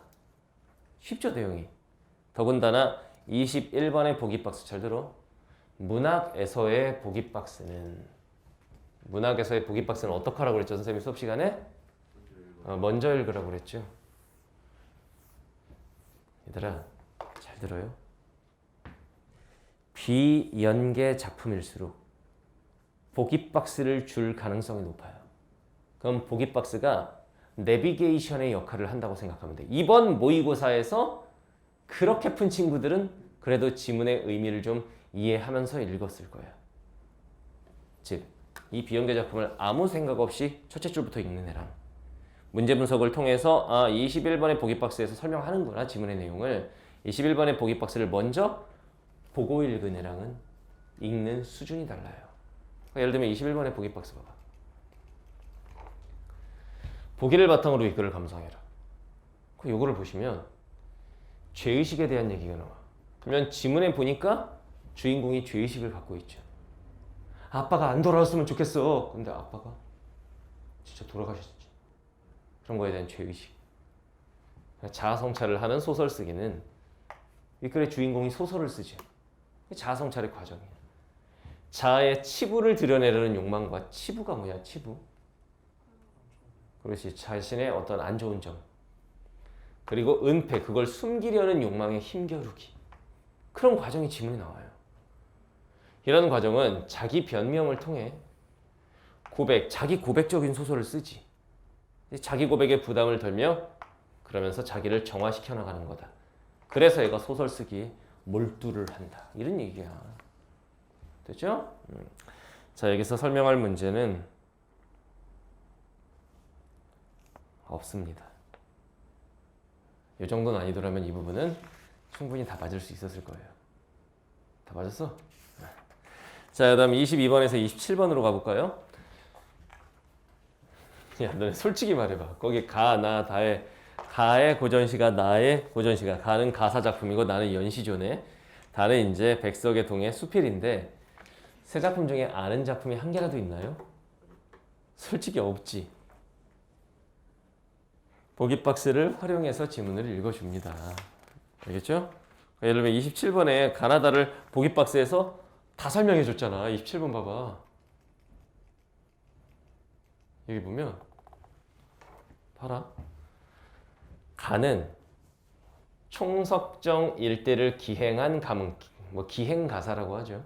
쉽죠, 내용이. 더군다나 21번의 보기박스 잘 들어. 문학에서의 보기박스는 어떻게 하라고 그랬죠? 선생님이 수업 시간에? 먼저 읽으라고 그랬죠. 얘들아 잘 들어요. 비연계 작품일수록 보기박스를 줄 가능성이 높아요. 그럼 보기박스가 내비게이션의 역할을 한다고 생각하면 돼. 이번 모의고사에서 그렇게 푼 친구들은 그래도 지문의 의미를 좀 이해하면서 읽었을 거야. 즉, 이 비연계 작품을 아무 생각 없이 첫째 줄부터 읽는 애랑 문제 분석을 통해서 21번의 보기박스에서 설명하는구나 지문의 내용을 21번의 보기박스를 먼저 보고 읽은 애랑은 읽는 수준이 달라요. 그러니까 예를 들면 21번의 보기박스 봐봐. 보기를 바탕으로 이글을 감상해라. 그 요거를 보시면 죄의식에 대한 얘기가 나와. 그러면 지문에 보니까 주인공이 죄의식을 갖고 있죠. 아빠가 안 돌아왔으면 좋겠어. 근데 아빠가 진짜 돌아가셨지. 그런 거에 대한 죄의식. 자아성찰을 하는 소설 쓰기는 이 글의 주인공이 소설을 쓰지. 자아성찰의 과정이야. 자아의 치부를 드러내려는 욕망과 치부가 뭐냐? 치부. 그렇지. 자신의 어떤 안 좋은 점. 그리고 은폐. 그걸 숨기려는 욕망의 힘겨루기. 그런 과정이 지문에 나와요. 이런 과정은 자기 변명을 통해 자기 고백적인 소설을 쓰지. 자기 고백에 부담을 덜며 그러면서 자기를 정화시켜 나가는 거다. 그래서 얘가 소설 쓰기에 몰두를 한다. 이런 얘기야. 됐죠? 자, 여기서 설명할 문제는 없습니다. 이 정도 난이도라면 이 부분은 충분히 다 맞을 수 있었을 거예요. 다 맞았어? 자, 그 다음 22번에서 27번으로 가볼까요? 야, 너네 솔직히 말해봐. 거기 가, 나, 다의 가의 고전시가 나의 고전시가 가는 가사 작품이고 나는 연시조네. 다는 이제 백석의 동의 수필인데 세 작품 중에 아는 작품이 한 개라도 있나요? 솔직히 없지. 보기박스를 활용해서 지문을 읽어줍니다. 알겠죠? 예를 들면 27번에 가나다를 보기박스에서 다 설명해줬잖아. 27번 봐봐. 여기 보면 봐라. 가는 총석정 일대를 기행한 가문, 기행가사라고 하죠.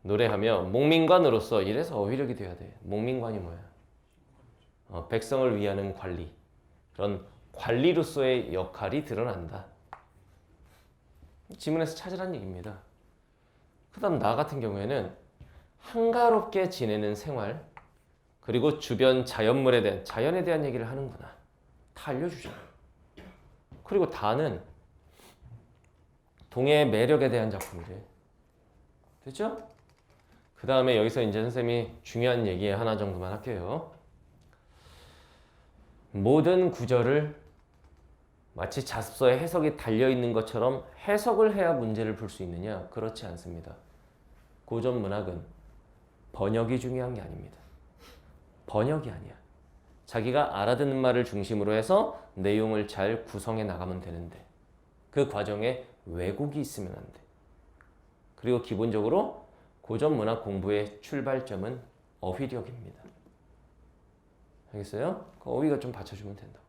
노래하며 목민관으로서 이래서 어휘력이 돼야 돼. 목민관이 뭐야? 백성을 위하는 관리. 그런 관리로서의 역할이 드러난다. 지문에서 찾으란 얘기입니다. 그 다음 나 같은 경우에는 한가롭게 지내는 생활, 그리고 주변 자연에 대한 얘기를 하는구나. 다 알려주잖아. 그리고 다는 동해의 매력에 대한 작품이래. 됐죠? 그 다음에 여기서 이제 선생님이 중요한 얘기 하나 정도만 할게요. 모든 구절을 마치 자습서에 해석이 달려있는 것처럼 해석을 해야 문제를 풀 수 있느냐? 그렇지 않습니다. 고전 문학은 번역이 중요한 게 아닙니다. 번역이 아니야. 자기가 알아듣는 말을 중심으로 해서 내용을 잘 구성해 나가면 되는데 그 과정에 왜곡이 있으면 안 돼. 그리고 기본적으로 고전 문학 공부의 출발점은 어휘력입니다. 알겠어요? 그 어휘가 좀 받쳐주면 된다.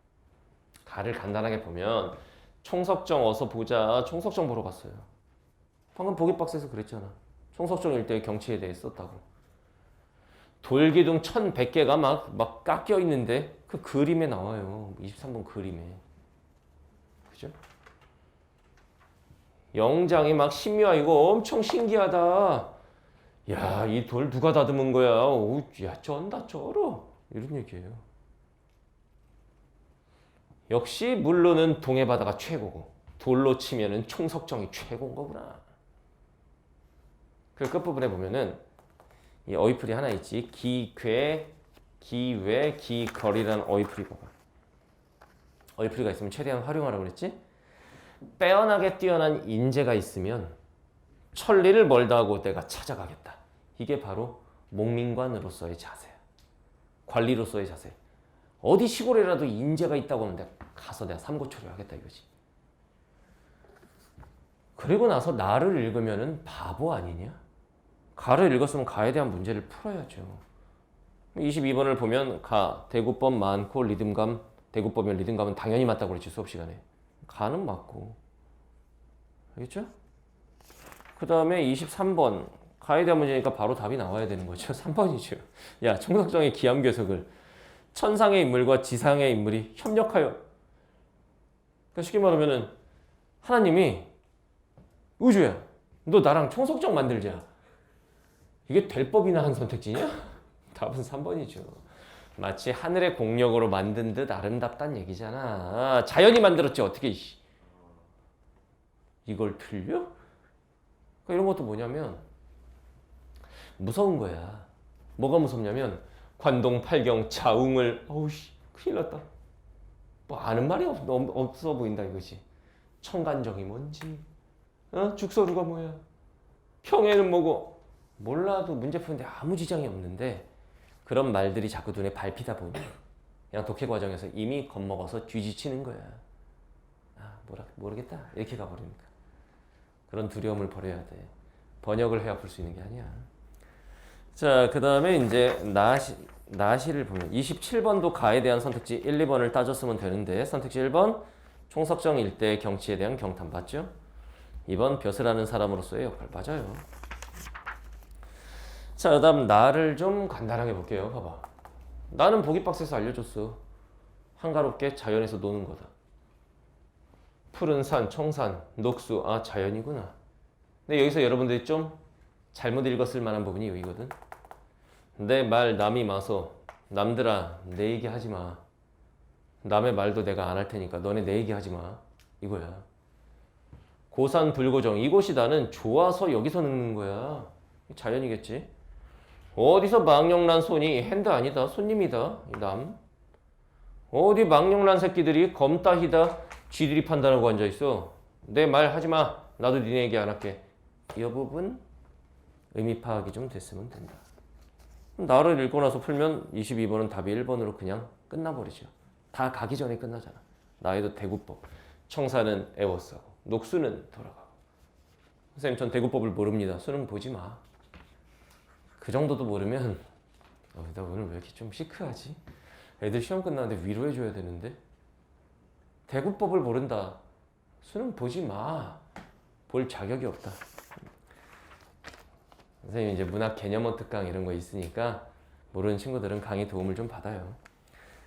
가를 간단하게 보면 총석정 어서 보자. 총석정 보러 갔어요. 방금 보기박스에서 그랬잖아. 총석정 일대의 경치에 대해 썼다고. 돌기둥 1100개가 막 깎여 있는데 그 그림에 나와요. 23번 그림에. 그죠? 영장이 막 신묘하 이거 엄청 신기하다. 야, 이 돌 누가 다듬은 거야? 오, 야, 쩐다 쩔어. 이런 얘기예요. 역시 물로는 동해 바다가 최고고 돌로 치면은 총석정이 최고인 거구나. 그 끝부분에 보면은 이 어휘풀이 하나 있지. 기괴, 기외, 기거리라는 어휘풀이 봐봐. 어휘풀이가 있으면 최대한 활용하라고 그랬지. 빼어나게 뛰어난 인재가 있으면 천리를 멀다 하고 내가 찾아가겠다. 이게 바로 목민관으로서의 자세야. 관리로서의 자세. 어디 시골에라도 인재가 있다고 하면 내가 가서 내가 삼고초려 하겠다 이거지. 그리고 나서 나를 읽으면은 바보 아니냐? 가를 읽었으면 가에 대한 문제를 풀어야죠. 22번을 보면 가, 대구법 많고 리듬감, 대구법이면 리듬감은 당연히 맞다고 그랬지 수업 시간에. 가는 맞고. 알겠죠? 그 다음에 23번 가에 대한 문제니까 바로 답이 나와야 되는 거죠. 3번이죠. 야, 총석정의 기암괴석을 천상의 인물과 지상의 인물이 협력하여. 그러니까 쉽게 말하면은 하나님이 우주야, 너 나랑 총석정 만들자. 이게 될 법이나 한 선택지냐? 답은 3번이죠. 마치 하늘의 공력으로 만든 듯 아름답단 얘기잖아. 자연이 만들었지 어떻게 이걸 틀려? 그러니까 이런 것도 뭐냐면 무서운 거야. 뭐가 무섭냐면 관동 팔경 자웅을 어우씨 큰일 났다. 뭐 아는 말이 없어 보인다 이거지. 청간정이 뭔지, 죽서루가 뭐야, 평해는 뭐고 몰라도 문제 푸는데 아무 지장이 없는데 그런 말들이 자꾸 눈에 밟히다 보니 그냥 독해 과정에서 이미 겁먹어서 뒤지치는 거야. 아 모르겠다 이렇게 가버리니까. 그런 두려움을 버려야 돼. 번역을 해야 풀 수 있는 게 아니야. 자, 그 다음에 이제 나시를 보면 27번도 가에 대한 선택지 1, 2번을 따졌으면 되는데 선택지 1번 총석정 일대의 경치에 대한 경탄 맞죠? 2번 벼슬하는 사람으로서의 역할 맞아요. 자, 그 다음 나를 좀 간단하게 볼게요. 봐봐. 나는 보기박스에서 알려줬어. 한가롭게 자연에서 노는 거다. 푸른 산, 청산, 녹수, 아 자연이구나. 근데 여기서 여러분들이 좀 잘못 읽었을 만한 부분이 여기거든. 내 말 남이 마서 남들아 내 얘기 하지 마. 남의 말도 내가 안 할 테니까 너네 내 얘기 하지 마. 이거야. 고산 불고정 이곳이 나는 좋아서 여기서 늙는 거야. 자연이겠지. 어디서 망령난 손이 핸드 아니다 손님이다 남. 어디 망령난 새끼들이 검따히다 쥐들이 판단하고 앉아있어. 내 말 하지 마. 나도 니네 얘기 안 할게. 이 부분 의미 파악이 좀 됐으면 된다. 나를 읽고 나서 풀면 22번은 답이 1번으로 그냥 끝나버리죠. 다 가기 전에 끝나잖아. 나에도 대구법. 청사는 애워싸고 녹수는 돌아가고. 선생님 전 대구법을 모릅니다. 수능 보지 마. 그 정도도 모르면 나 오늘 왜 이렇게 좀 시크하지? 애들 시험 끝나는데 위로해줘야 되는데 대구법을 모른다. 수능 보지 마. 볼 자격이 없다. 선생님 이제 문학 개념어 특강 이런 거 있으니까 모르는 친구들은 강의 도움을 좀 받아요.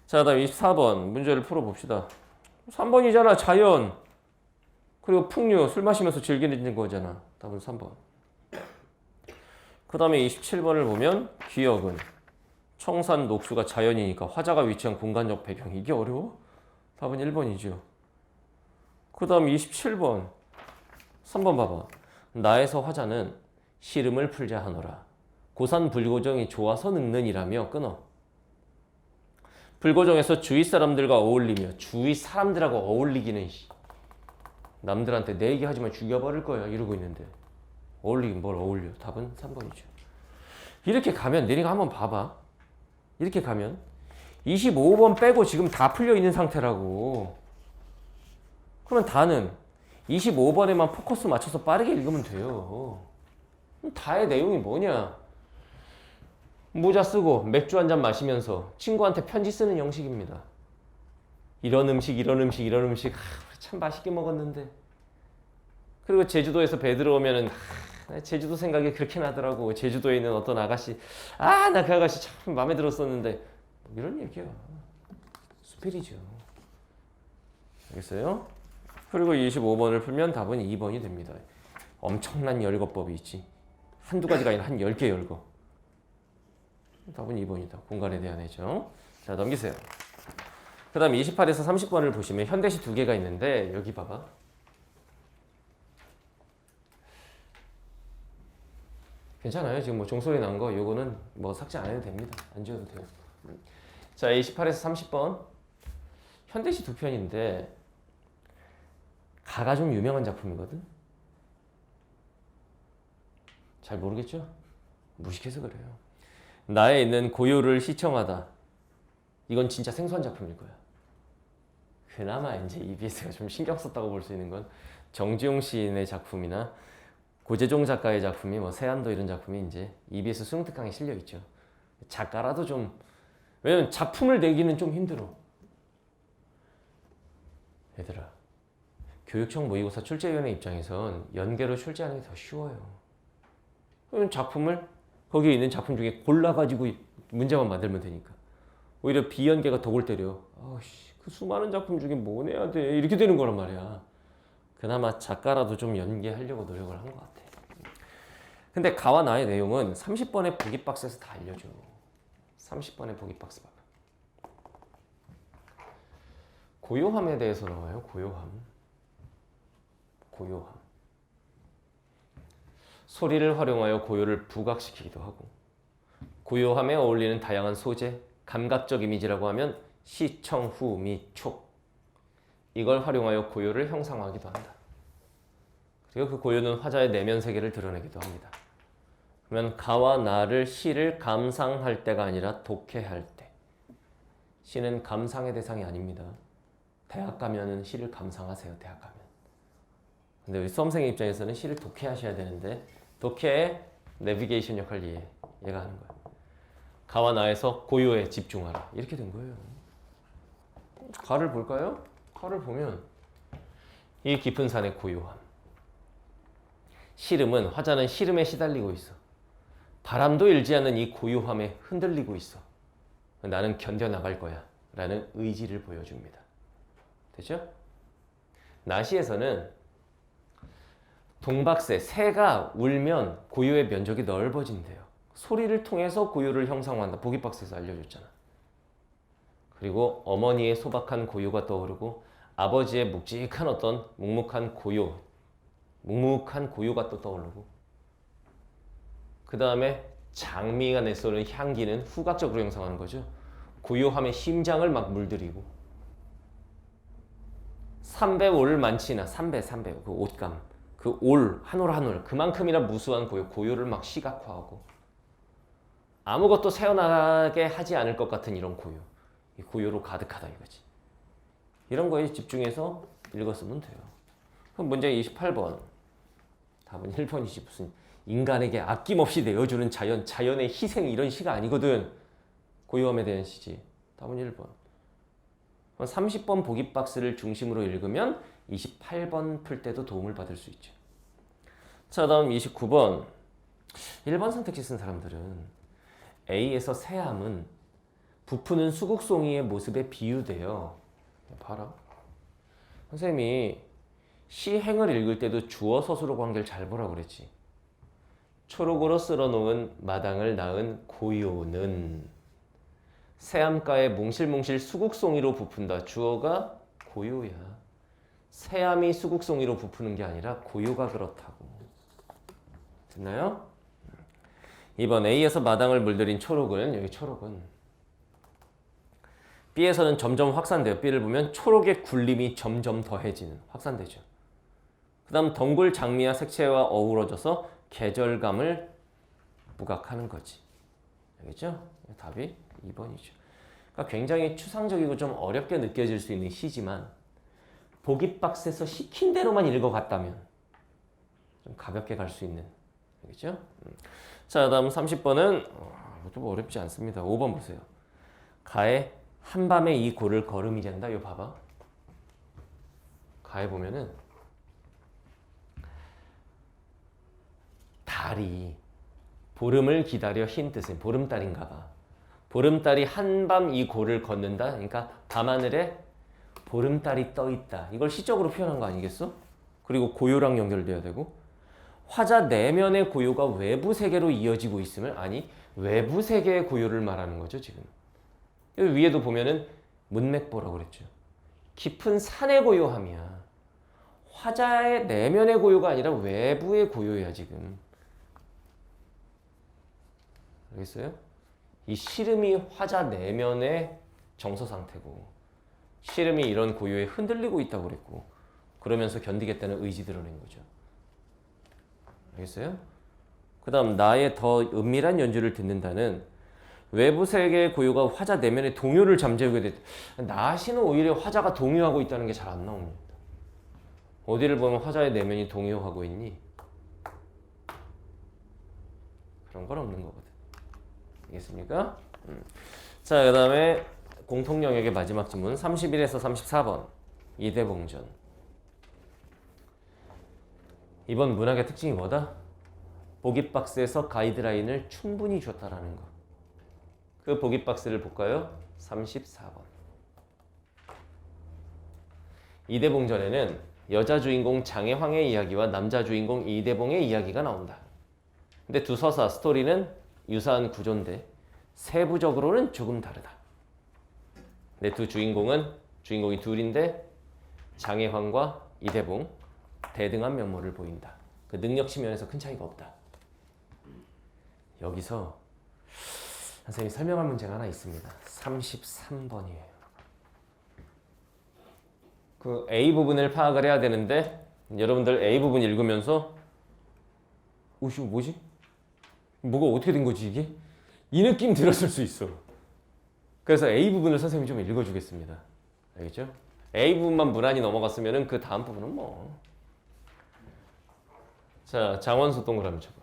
자, 다음 24번 문제를 풀어봅시다. 3번이잖아 자연. 그리고 풍류, 술 마시면서 즐기는 거잖아. 답은 3번. 그 다음에 27번을 보면 기역은 청산, 녹수가 자연이니까 화자가 위치한 공간적 배경. 이게 어려워? 답은 1번이죠. 그 다음 27번. 3번 봐봐. 나에서 화자는 시름을 풀자 하노라. 고산 불고정이 좋아서 늙는이라며 끊어. 불고정에서 주위 사람들과 어울리며 주위 사람들하고 어울리기는 남들한테 내 얘기하지만 죽여버릴 거야 이러고 있는데 어울리긴 뭘 어울려. 답은 3번이죠. 이렇게 가면 내리가 한번 봐봐. 이렇게 가면 25번 빼고 지금 다 풀려 있는 상태라고. 그러면 다는 25번에만 포커스 맞춰서 빠르게 읽으면 돼요. 다의 내용이 뭐냐? 모자 쓰고 맥주 한잔 마시면서 친구한테 편지 쓰는 형식입니다. 이런 음식, 이런 음식, 이런 음식 참 맛있게 먹었는데. 그리고 제주도에서 배 들어오면은 제주도 생각이 그렇게 나더라고. 제주도에 있는 어떤 아가씨, 나 그 아가씨 참 마음에 들었었는데 이런 얘기야. 수필이죠. 알겠어요? 그리고 25번을 풀면 답은 2번이 됩니다. 엄청난 열거법이 있지. 한두 가지가 아니라 한 10개 열거. 답은 2번이다. 공간에 대한 애정. 자, 넘기세요. 그 다음 28에서 30번을 보시면 현대시 두 개가 있는데 여기 봐봐. 괜찮아요. 지금 뭐 종소리 난 거 요거는 뭐 삭제 안 해도 됩니다. 안 지워도 돼요. 자, 28에서 30번. 현대시 두 편인데 가가 좀 유명한 작품이거든. 잘 모르겠죠? 무식해서 그래요. 나에 있는 고요를 시청하다. 이건 진짜 생소한 작품일 거야. 그나마 이제 EBS가 좀 신경 썼다고 볼 수 있는 건 정지용 시인의 작품이나 고재종 작가의 작품이 뭐 세안도 이런 작품이 이제 EBS 수능 특강에 실려 있죠. 작가라도 좀, 왜냐면 작품을 내기는 좀 힘들어. 얘들아, 교육청 모의고사 출제위원회 입장에선 연계로 출제하는 게 더 쉬워요. 그럼 작품을 거기에 있는 작품 중에 골라가지고 문제만 만들면 되니까. 오히려 비연계가 더 골 때려. 그 수많은 작품 중에 뭐 내야 돼? 이렇게 되는 거란 말이야. 그나마 작가라도 좀 연계하려고 노력을 한 것 같아. 근데 가와 나의 내용은 30번의 보기 박스에서 다 알려줘. 30번의 보기 박스 봐봐. 고요함에 대해서 나와요. 고요함. 소리를 활용하여 고요를 부각시키기도 하고, 고요함에 어울리는 다양한 소재, 감각적 이미지라고 하면 시, 청, 후, 미, 촉, 이걸 활용하여 고요를 형상화하기도 한다. 그리고 그 고요는 화자의 내면 세계를 드러내기도 합니다. 그러면 가와 나를 시를 감상할 때가 아니라 독해할 때. 시는 감상의 대상이 아닙니다. 대학 가면은 시를 감상하세요. 대학 가면. 근데 우리 수험생의 입장에서는 시를 독해하셔야 되는데 독해의 내비게이션 역할 얘가 하는 거야. 가와 나에서 고요에 집중하라. 이렇게 된 거예요. 가를 볼까요? 가를 보면 이 깊은 산의 고요함. 시름은 화자는 시름에 시달리고 있어. 바람도 일지 않는 이 고요함에 흔들리고 있어. 나는 견뎌나갈 거야 라는 의지를 보여줍니다. 됐죠? 나시에서는 동박새, 새가 울면 고요의 면적이 넓어진대요. 소리를 통해서 고요를 형상화한다. 보기박스에서 알려줬잖아. 그리고 어머니의 소박한 고요가 떠오르고 아버지의 묵직한 어떤 묵묵한 고요가 또 떠오르고, 그 다음에 장미가 내쏘는 향기는 후각적으로 형성하는 거죠. 고요함의 심장을 막 물들이고, 삼배올 만치나 삼배 그 옷감, 그 올 한 올 그만큼이나 무수한 고요를 막 시각화하고 아무것도 새어나게 하지 않을 것 같은 이런 고요, 이 고요로 가득하다 이거지. 이런 거에 집중해서 읽었으면 돼요. 그럼 문제 28번. 답은 1번이지. 무슨 인간에게 아낌없이 내어주는 자연의 희생 이런 시가 아니거든. 고요함에 대한 시지. 답은 1번. 30번 보기 박스를 중심으로 읽으면 28번 풀 때도 도움을 받을 수 있죠. 자, 다음 29번. 1번 선택지 쓴 사람들은 A에서 새함은 부푸는 수국송이의 모습에 비유돼요. 봐라. 선생님이 시행을 읽을 때도 주어 서술어 관계를 잘 보라고 그랬지. 초록으로 쓸어놓은 마당을 낳은 고요는 새암가에 몽실몽실 수국송이로 부푼다. 주어가 고요야. 새암이 수국송이로 부푸는 게 아니라 고요가 그렇다고. 됐나요? 2번 A에서 마당을 물들인 초록은 여기 초록은 B에서는 점점 확산돼요. B를 보면 초록의 굴림이 점점 더해지는 확산되죠. 그 다음 덩굴 장미와 색채와 어우러져서 계절감을 부각하는 거지. 알겠죠? 답이 2번이죠. 그러니까 굉장히 추상적이고 좀 어렵게 느껴질 수 있는 시지만 보기 박스에서 시킨 대로만 읽어갔다면 좀 가볍게 갈 수 있는. 알겠죠? 자, 다음 30번은 좀 어렵지 않습니다. 5번 보세요. 가에 한밤에 이 고를 걸음이 된다. 이거 봐봐. 가에 보면은 달이 보름을 기다려 흰 뜻은 보름달인가 봐. 보름달이 한밤 이 고를 걷는다. 그러니까 밤하늘에 보름달이 떠 있다. 이걸 시적으로 표현한 거 아니겠어? 그리고 고요랑 연결돼야 되고 화자 내면의 고요가 외부 세계로 이어지고 있음을 아니 외부 세계의 고요를 말하는 거죠 지금. 여기 위에도 보면은 문맥보라고 그랬죠. 깊은 산의 고요함이야. 화자의 내면의 고요가 아니라 외부의 고요야 지금. 알겠어요? 이 시름이 화자 내면의 정서 상태고 시름이 이런 고요에 흔들리고 있다고 그랬고 그러면서 견디겠다는 의지 드러낸 거죠. 알겠어요? 그 다음 나의 더 은밀한 연주를 듣는다는 외부 세계의 고요가 화자 내면의 동요를 잠재우게 됐다. 나시는 오히려 화자가 동요하고 있다는 게 잘 안 나옵니다. 어디를 보면 화자의 내면이 동요하고 있니? 그런 건 없는 거거든. 알겠습니까? 자, 그 다음에 공통 영역의 마지막 질문 31에서 34번 이대봉전. 이번 문학의 특징이 뭐다? 보기 박스에서 가이드라인을 충분히 줬다라는 거. 그 보기 박스를 볼까요? 34번. 이대봉전에는 여자 주인공 장혜황의 이야기와 남자 주인공 이대봉의 이야기가 나온다. 근데 두 서사 스토리는 유사한 구조인데 세부적으로는 조금 다르다. 근데 두 주인공이 둘인데 장혜황과 이대봉 대등한 면모를 보인다. 그 능력 측면에서 큰 차이가 없다. 여기서 선생님이 설명할 문제가 하나 있습니다. 33번이에요. 그 A 부분을 파악을 해야 되는데 여러분들 A 부분 읽으면서 오씨 뭐지? 뭐가 어떻게 된 거지 이게? 이 느낌 들었을 수 있어. 그래서 A 부분을 선생님이 좀 읽어주겠습니다. 알겠죠? A 부분만 무난히 넘어갔으면 그 다음 부분은 뭐. 자, 장원수 동그라미 쳐봐.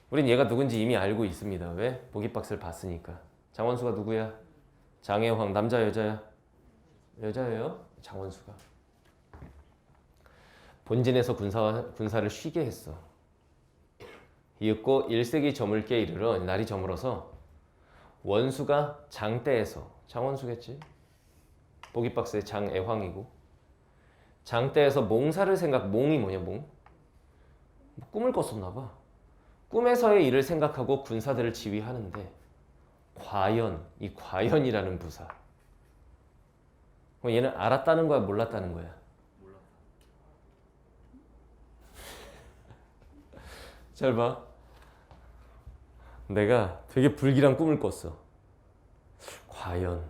우린 얘가 누군지 이미 알고 있습니다. 왜? 보기 박스를 봤으니까. 장원수가 누구야? 장혜황 남자 여자야? 여자예요? 장원수가. 본진에서 군사를 쉬게 했어. 이윽고 1세기 저물게 이르러 날이 저물어서 원수가 장대에서 장원수겠지. 보기 박스의 장애황이고 장대에서 몽사를 몽이 뭐냐 몽? 꿈을 꿨었나 봐. 꿈에서의 일을 생각하고 군사들을 지휘하는데 이 과연이라는 부사. 얘는 알았다는 거야 몰랐다는 거야? 몰랐다. 잘 봐. 내가 되게 불길한 꿈을 꿨어. 과연.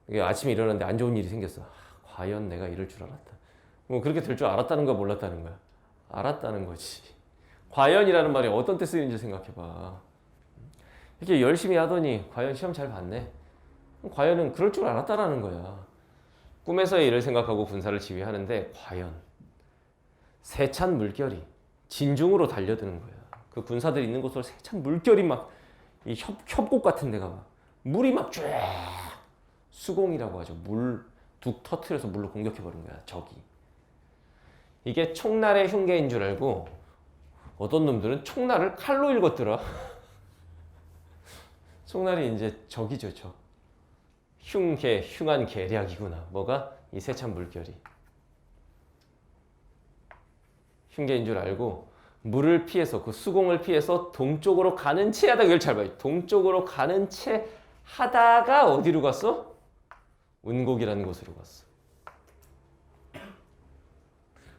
이게 아침에 일어났는데 안 좋은 일이 생겼어. 과연 내가 이럴 줄 알았다. 뭐 그렇게 될 줄 알았다는 거야 몰랐다는 거야? 알았다는 거지. 과연이라는 말이 어떤 때 쓰이는지 생각해봐. 이렇게 열심히 하더니 과연 시험 잘 봤네. 과연은 그럴 줄 알았다라는 거야. 꿈에서의 일을 생각하고 군사를 지휘하는데 과연 세찬 물결이 진중으로 달려드는 거야. 그 군사들이 있는 곳으로 세찬 물결이 막 이 협곡 같은 데가 막 물이 막 쫙 수공이라고 하죠. 둑 터트려서 물로 공격해버린 거야. 적이. 이게 총날의 흉계인 줄 알고 어떤 놈들은 총날을 칼로 읽었더라. 총날이 이제 적이죠, 적. 흉한 계략이구나. 뭐가? 이 세찬 물결이. 흉계인 줄 알고 물을 피해서 그 수공을 피해서 동쪽으로 가는 채 하다가 이걸 잘 봐요. 동쪽으로 가는 채 하다가 어디로 갔어? 운곡이라는 곳으로 갔어.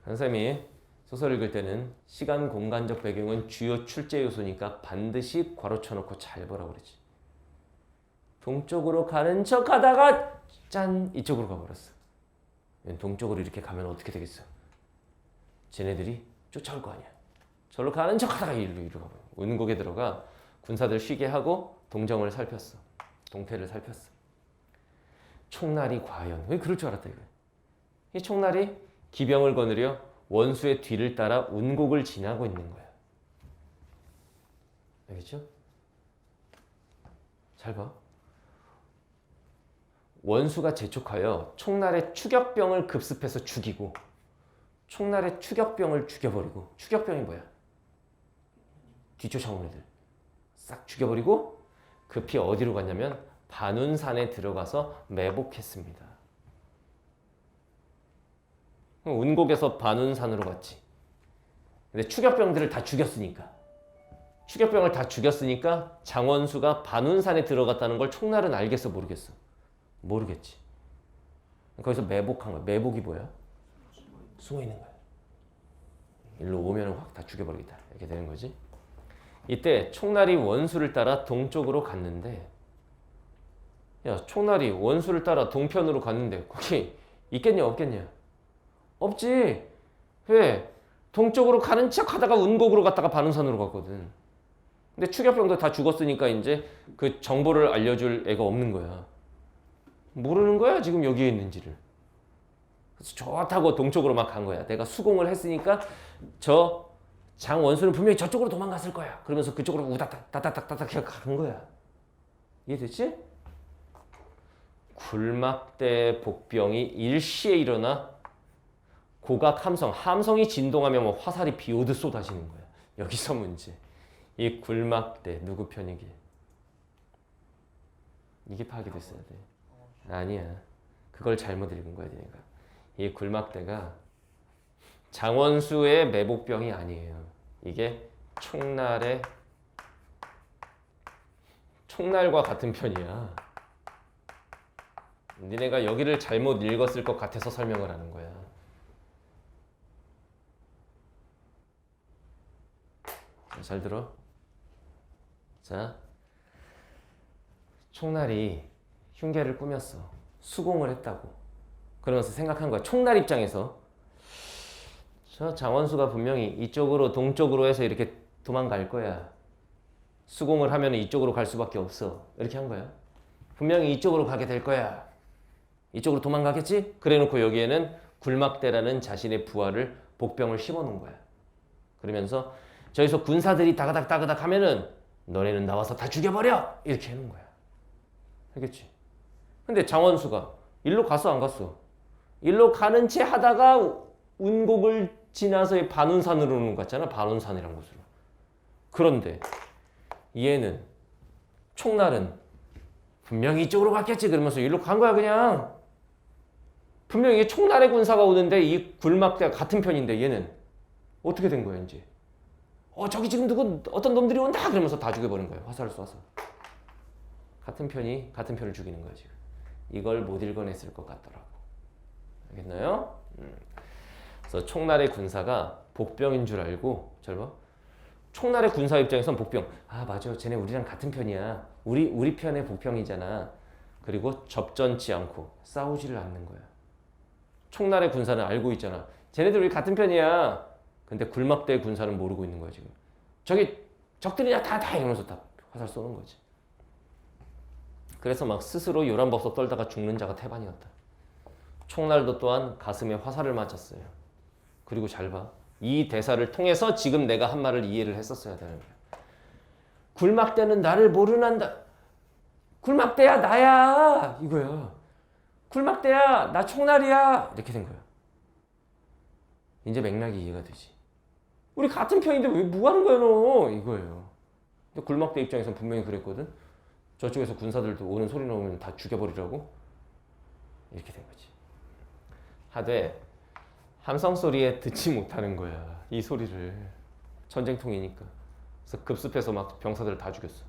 선생님이 소설 읽을 때는 시간 공간적 배경은 주요 출제 요소니까 반드시 괄호쳐 놓고 잘 보라고 그러지. 동쪽으로 가는 척 하다가 짠 이쪽으로 가버렸어. 동쪽으로 이렇게 가면 어떻게 되겠어? 쟤네들이 쫓아올 거 아니야. 저로 가는 척 하다가 이리로 가버려. 운곡에 들어가 군사들 쉬게 하고 동정을 살폈어. 동태를 살폈어. 총날이 과연 왜 그럴 줄 알았다 이거야. 이 총날이 기병을 거느려 원수의 뒤를 따라 운곡을 지나고 있는 거야. 알겠죠? 잘 봐. 원수가 재촉하여 총날의 추격병을 급습해서 죽이고 총날의 추격병을 죽여버리고 추격병이 뭐야? 뒤쫓아온 애들 싹 죽여버리고 급히 어디로 갔냐면 반운산에 들어가서 매복했습니다. 운곡에서 반운산으로 갔지. 근데 추격병들을 다 죽였으니까 추격병을 다 죽였으니까 장원수가 반운산에 들어갔다는 걸 총날은 알겠어 모르겠어? 모르겠지. 거기서 매복한 거야. 매복이 뭐야? 숨어 있는 거야. 일로 오면 확 다 죽여버리겠다. 이렇게 되는 거지. 이때 총날이 원수를 따라 동쪽으로 갔는데 야 총날이 원수를 따라 동편으로 갔는데 거기 있겠냐 없겠냐? 없지. 왜? 동쪽으로 가는 척 하다가 운곡으로 갔다가 반운산으로 갔거든. 근데 추격병도 다 죽었으니까 이제 그 정보를 알려줄 애가 없는 거야. 모르는 거야 지금 여기에 있는지를. 그래서 좋다고 동쪽으로 막 간 거야. 내가 수공을 했으니까 저 장원수는 분명히 저쪽으로 도망갔을 거야. 그러면서 그쪽으로 우다닥 따닥따닥 간 거야. 이해됐지? 굴막대 복병이 일시에 일어나 고각 함성, 함성이 진동하면 뭐 화살이 비오듯 쏟아지는 거야. 여기서 문제. 이 굴막대 누구 편이길? 이게 파악이 됐어야 돼. 아니야. 그걸 잘못 읽은 거야, 내가. 이 굴막대가 장원수의 매복병이 아니에요. 이게 총날과 같은 편이야. 니네가 여기를 잘못 읽었을 것 같아서 설명을 하는 거야. 잘 들어. 자, 총날이 흉계를 꾸몄어. 수공을 했다고. 그러면서 생각한 거야. 총날 입장에서 저 장원수가 분명히 이쪽으로 동쪽으로 해서 이렇게 도망갈 거야. 수공을 하면 이쪽으로 갈 수밖에 없어. 이렇게 한 거야. 분명히 이쪽으로 가게 될 거야. 이쪽으로 도망가겠지? 그래놓고 여기에는 굴막대라는 자신의 부하를 복병을 심어놓은 거야. 그러면서 저기서 군사들이 다가닥 하면은 너네는 나와서 다 죽여버려! 이렇게 하는 거야. 알겠지? 근데 장원수가 일로 갔어 안 갔어? 일로 가는 채 하다가 운곡을 지나서 반운산으로 갔잖아. 반운산이란 곳으로. 그런데 얘는 총날은 분명히 이쪽으로 갔겠지 그러면서 일로 간 거야 그냥. 분명히 총날의 군사가 오는데 이 굴막대가 같은 편인데 얘는 어떻게 된 거야 이제? 저기 지금 어떤 놈들이 온다 그러면서 다 죽여버린 거야. 화살을 쏴서. 같은 편을 죽이는 거야 지금. 이걸 못 읽어냈을 것 같더라고. 알겠나요? 그래서 총날의 군사가 복병인 줄 알고 잘 봐. 총날의 군사 입장에선 복병. 아 맞아. 쟤네 우리랑 같은 편이야. 우리 편의 복병이잖아. 그리고 접전치 않고 싸우지를 않는 거야. 총날의 군사는 알고 있잖아. 쟤네들 우리 같은 편이야. 근데 굴막대의 군사는 모르고 있는 거야 지금. 저기 적들이야 다 이러면서 다 화살 쏘는 거지. 그래서 막 스스로 요란버섯 떨다가 죽는 자가 태반이었다. 총날도 또한 가슴에 화살을 맞았어요. 그리고 잘 봐. 이 대사를 통해서 지금 내가 한 말을 이해를 했었어야 되는 거야. 굴막대는 나를 모르는다. 굴막대야 나야 이거야. 굴막대야 나 총날이야 이렇게 된 거야. 이제 맥락이 이해가 되지. 우리 같은 편인데 왜 뭐하는 거야 너 이거예요. 근데 굴막대 입장에서는 분명히 그랬거든. 저쪽에서 군사들도 오는 소리 나오면 다 죽여버리라고 이렇게 된 거지. 하되 함성 소리에 듣지 못하는 거야. 이 소리를. 전쟁통이니까. 그래서 급습해서 막 병사들을 다 죽였어.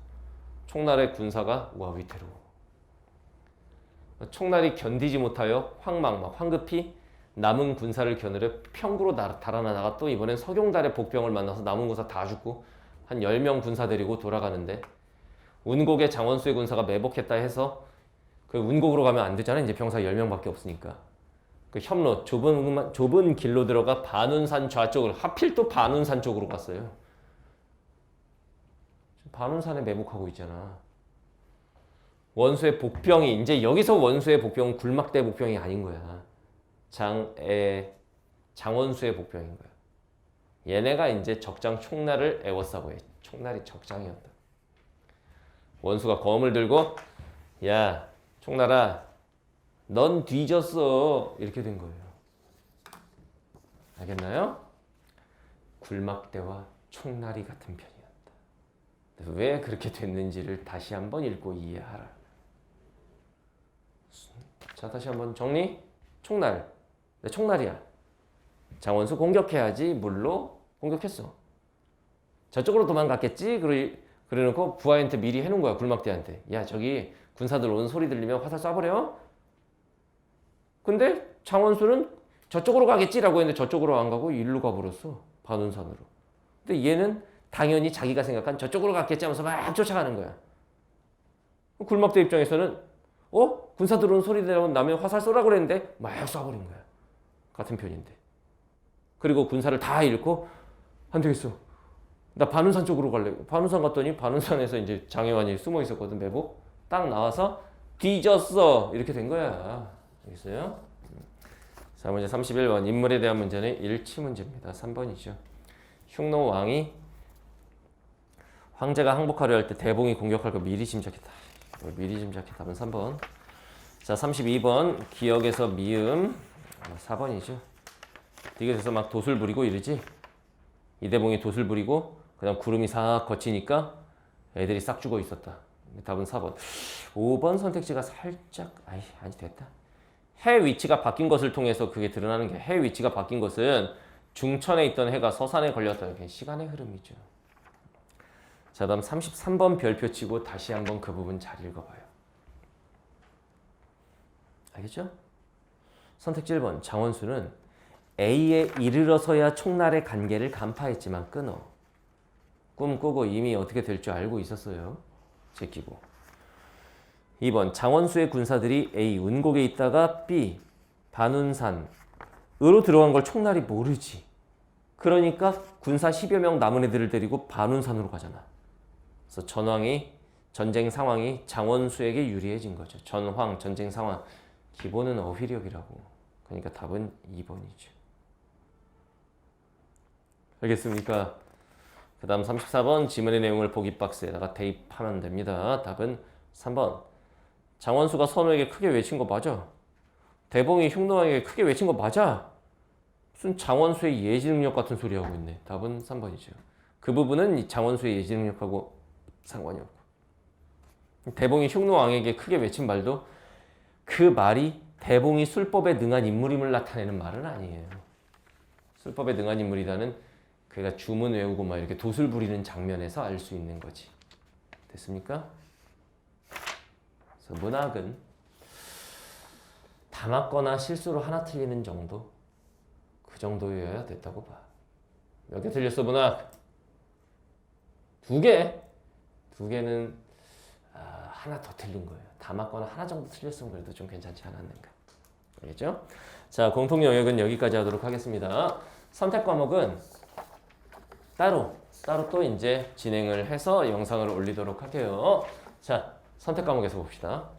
총날의 군사가 와 위태로워. 총날이 견디지 못하여 황망 막 황급히 남은 군사를 겨누려 평구로 달아나다가 또 이번엔 서경달의 복병을 만나서 남은 군사 다 죽고 한 10명 군사 데리고 돌아가는데 운곡의 장원수의 군사가 매복했다 해서 그 운곡으로 가면 안 되잖아. 이제 병사 10명밖에 없으니까. 그 협로 좁은 길로 들어가 반운산 좌쪽으로 하필 또 반운산 쪽으로 갔어요. 반운산에 매복하고 있잖아. 원수의 복병이 이제 여기서 원수의 복병은 굴막대 복병이 아닌 거야. 장원수의 복병인 거야. 얘네가 이제 적장 총날을 애워싸고 해. 총날이 적장이었다. 원수가 검을 들고 야 총날아 넌 뒤졌어 이렇게 된 거예요. 알겠나요? 굴막대와 총날이 같은 편이었다. 왜 그렇게 됐는지를 다시 한번 읽고 이해하라. 자 다시 한번 정리. 총날. 내 총날이야. 장원수 공격해야지. 물로 공격했어. 저쪽으로 도망갔겠지? 그래놓고 부하한테 미리 해놓은 거야. 굴막대한테. 야 저기 군사들 오는 소리 들리면 화살 쏴버려. 근데 장원수는 저쪽으로 가겠지라고 했는데 저쪽으로 안 가고 일로 가버렸어. 반운산으로. 근데 얘는 당연히 자기가 생각한 저쪽으로 갔겠지 하면서 막 쫓아가는 거야. 굴막대 입장에서는 군사들 오는 소리 나면 화살 쏘라고 그랬는데 막 쏴버린 거야. 같은 편인데. 그리고 군사를 다 잃고 안 되겠어. 나 반운산 쪽으로 갈래. 반운산 갔더니 반운산에서 이제 장혜환이 숨어 있었거든. 매복. 딱 나와서 뒤졌어. 이렇게 된 거야. 알겠어요? 자, 문제 31번. 인물에 대한 문제는 일치 문제입니다. 3번이죠. 흉노 왕이 황제가 항복하려 할 때 대봉이 공격할 거 미리 짐작했다. 미리 짐작했다. 답은 3번. 자, 32번. 기역에서 미음. 4번이죠. 뒤에서 막 돛을 부리고 이러지. 이대봉이 돛을 부리고 그다음 구름이 싹 거치니까 애들이 싹 죽어 있었다. 답은 4번. 5번 선택지가 살짝 아니 됐다. 해 위치가 바뀐 것을 통해서 그게 드러나는 게 해 위치가 바뀐 것은 중천에 있던 해가 서산에 걸렸다. 이렇게 시간의 흐름이죠. 자, 다음 33번 별표 치고 다시 한번 그 부분 잘 읽어봐요. 알겠죠? 선택지 1번. 장원수는 A에 이르러서야 총날의 관계를 간파했지만 끊어. 꿈꾸고 이미 어떻게 될 줄 알고 있었어요. 제끼고. 2번. 장원수의 군사들이 A 운곡에 있다가 B 반운산으로 들어간 걸 총날이 모르지. 그러니까 군사 10여 명 남은 애들을 데리고 반운산으로 가잖아. 그래서 전쟁 상황이 장원수에게 유리해진 거죠. 전쟁 상황. 기본은 어휘력이라고. 그러니까 답은 2번이죠. 알겠습니까? 그 다음 34번 지문의 내용을 보기 박스에다가 대입하면 됩니다. 답은 3번. 장원수가 선우에게 크게 외친 거 맞아? 대봉이 흉노왕에게 크게 외친 거 맞아? 무슨 장원수의 예지 능력 같은 소리 하고 있네. 답은 3번이죠. 그 부분은 장원수의 예지 능력하고 상관이 없고. 대봉이 흉노왕에게 크게 외친 말도 그 말이 대봉이 술법에 능한 인물임을 나타내는 말은 아니에요. 술법에 능한 인물이라는 그가 주문 외우고 막 이렇게 돛을 부리는 장면에서 알 수 있는 거지. 됐습니까? 그래서 문학은 담았거나 실수로 하나 틀리는 정도, 그 정도여야 됐다고 봐. 몇 개 틀렸어 문학? 2개? 2개는 하나 더 틀린 거예요. 담았거나 하나 정도 틀렸으면 그래도 좀 괜찮지 않았는가. 알겠죠? 자, 공통 영역은 여기까지 하도록 하겠습니다. 선택 과목은 따로 또 이제 진행을 해서 영상을 올리도록 할게요. 자, 선택 과목에서 봅시다.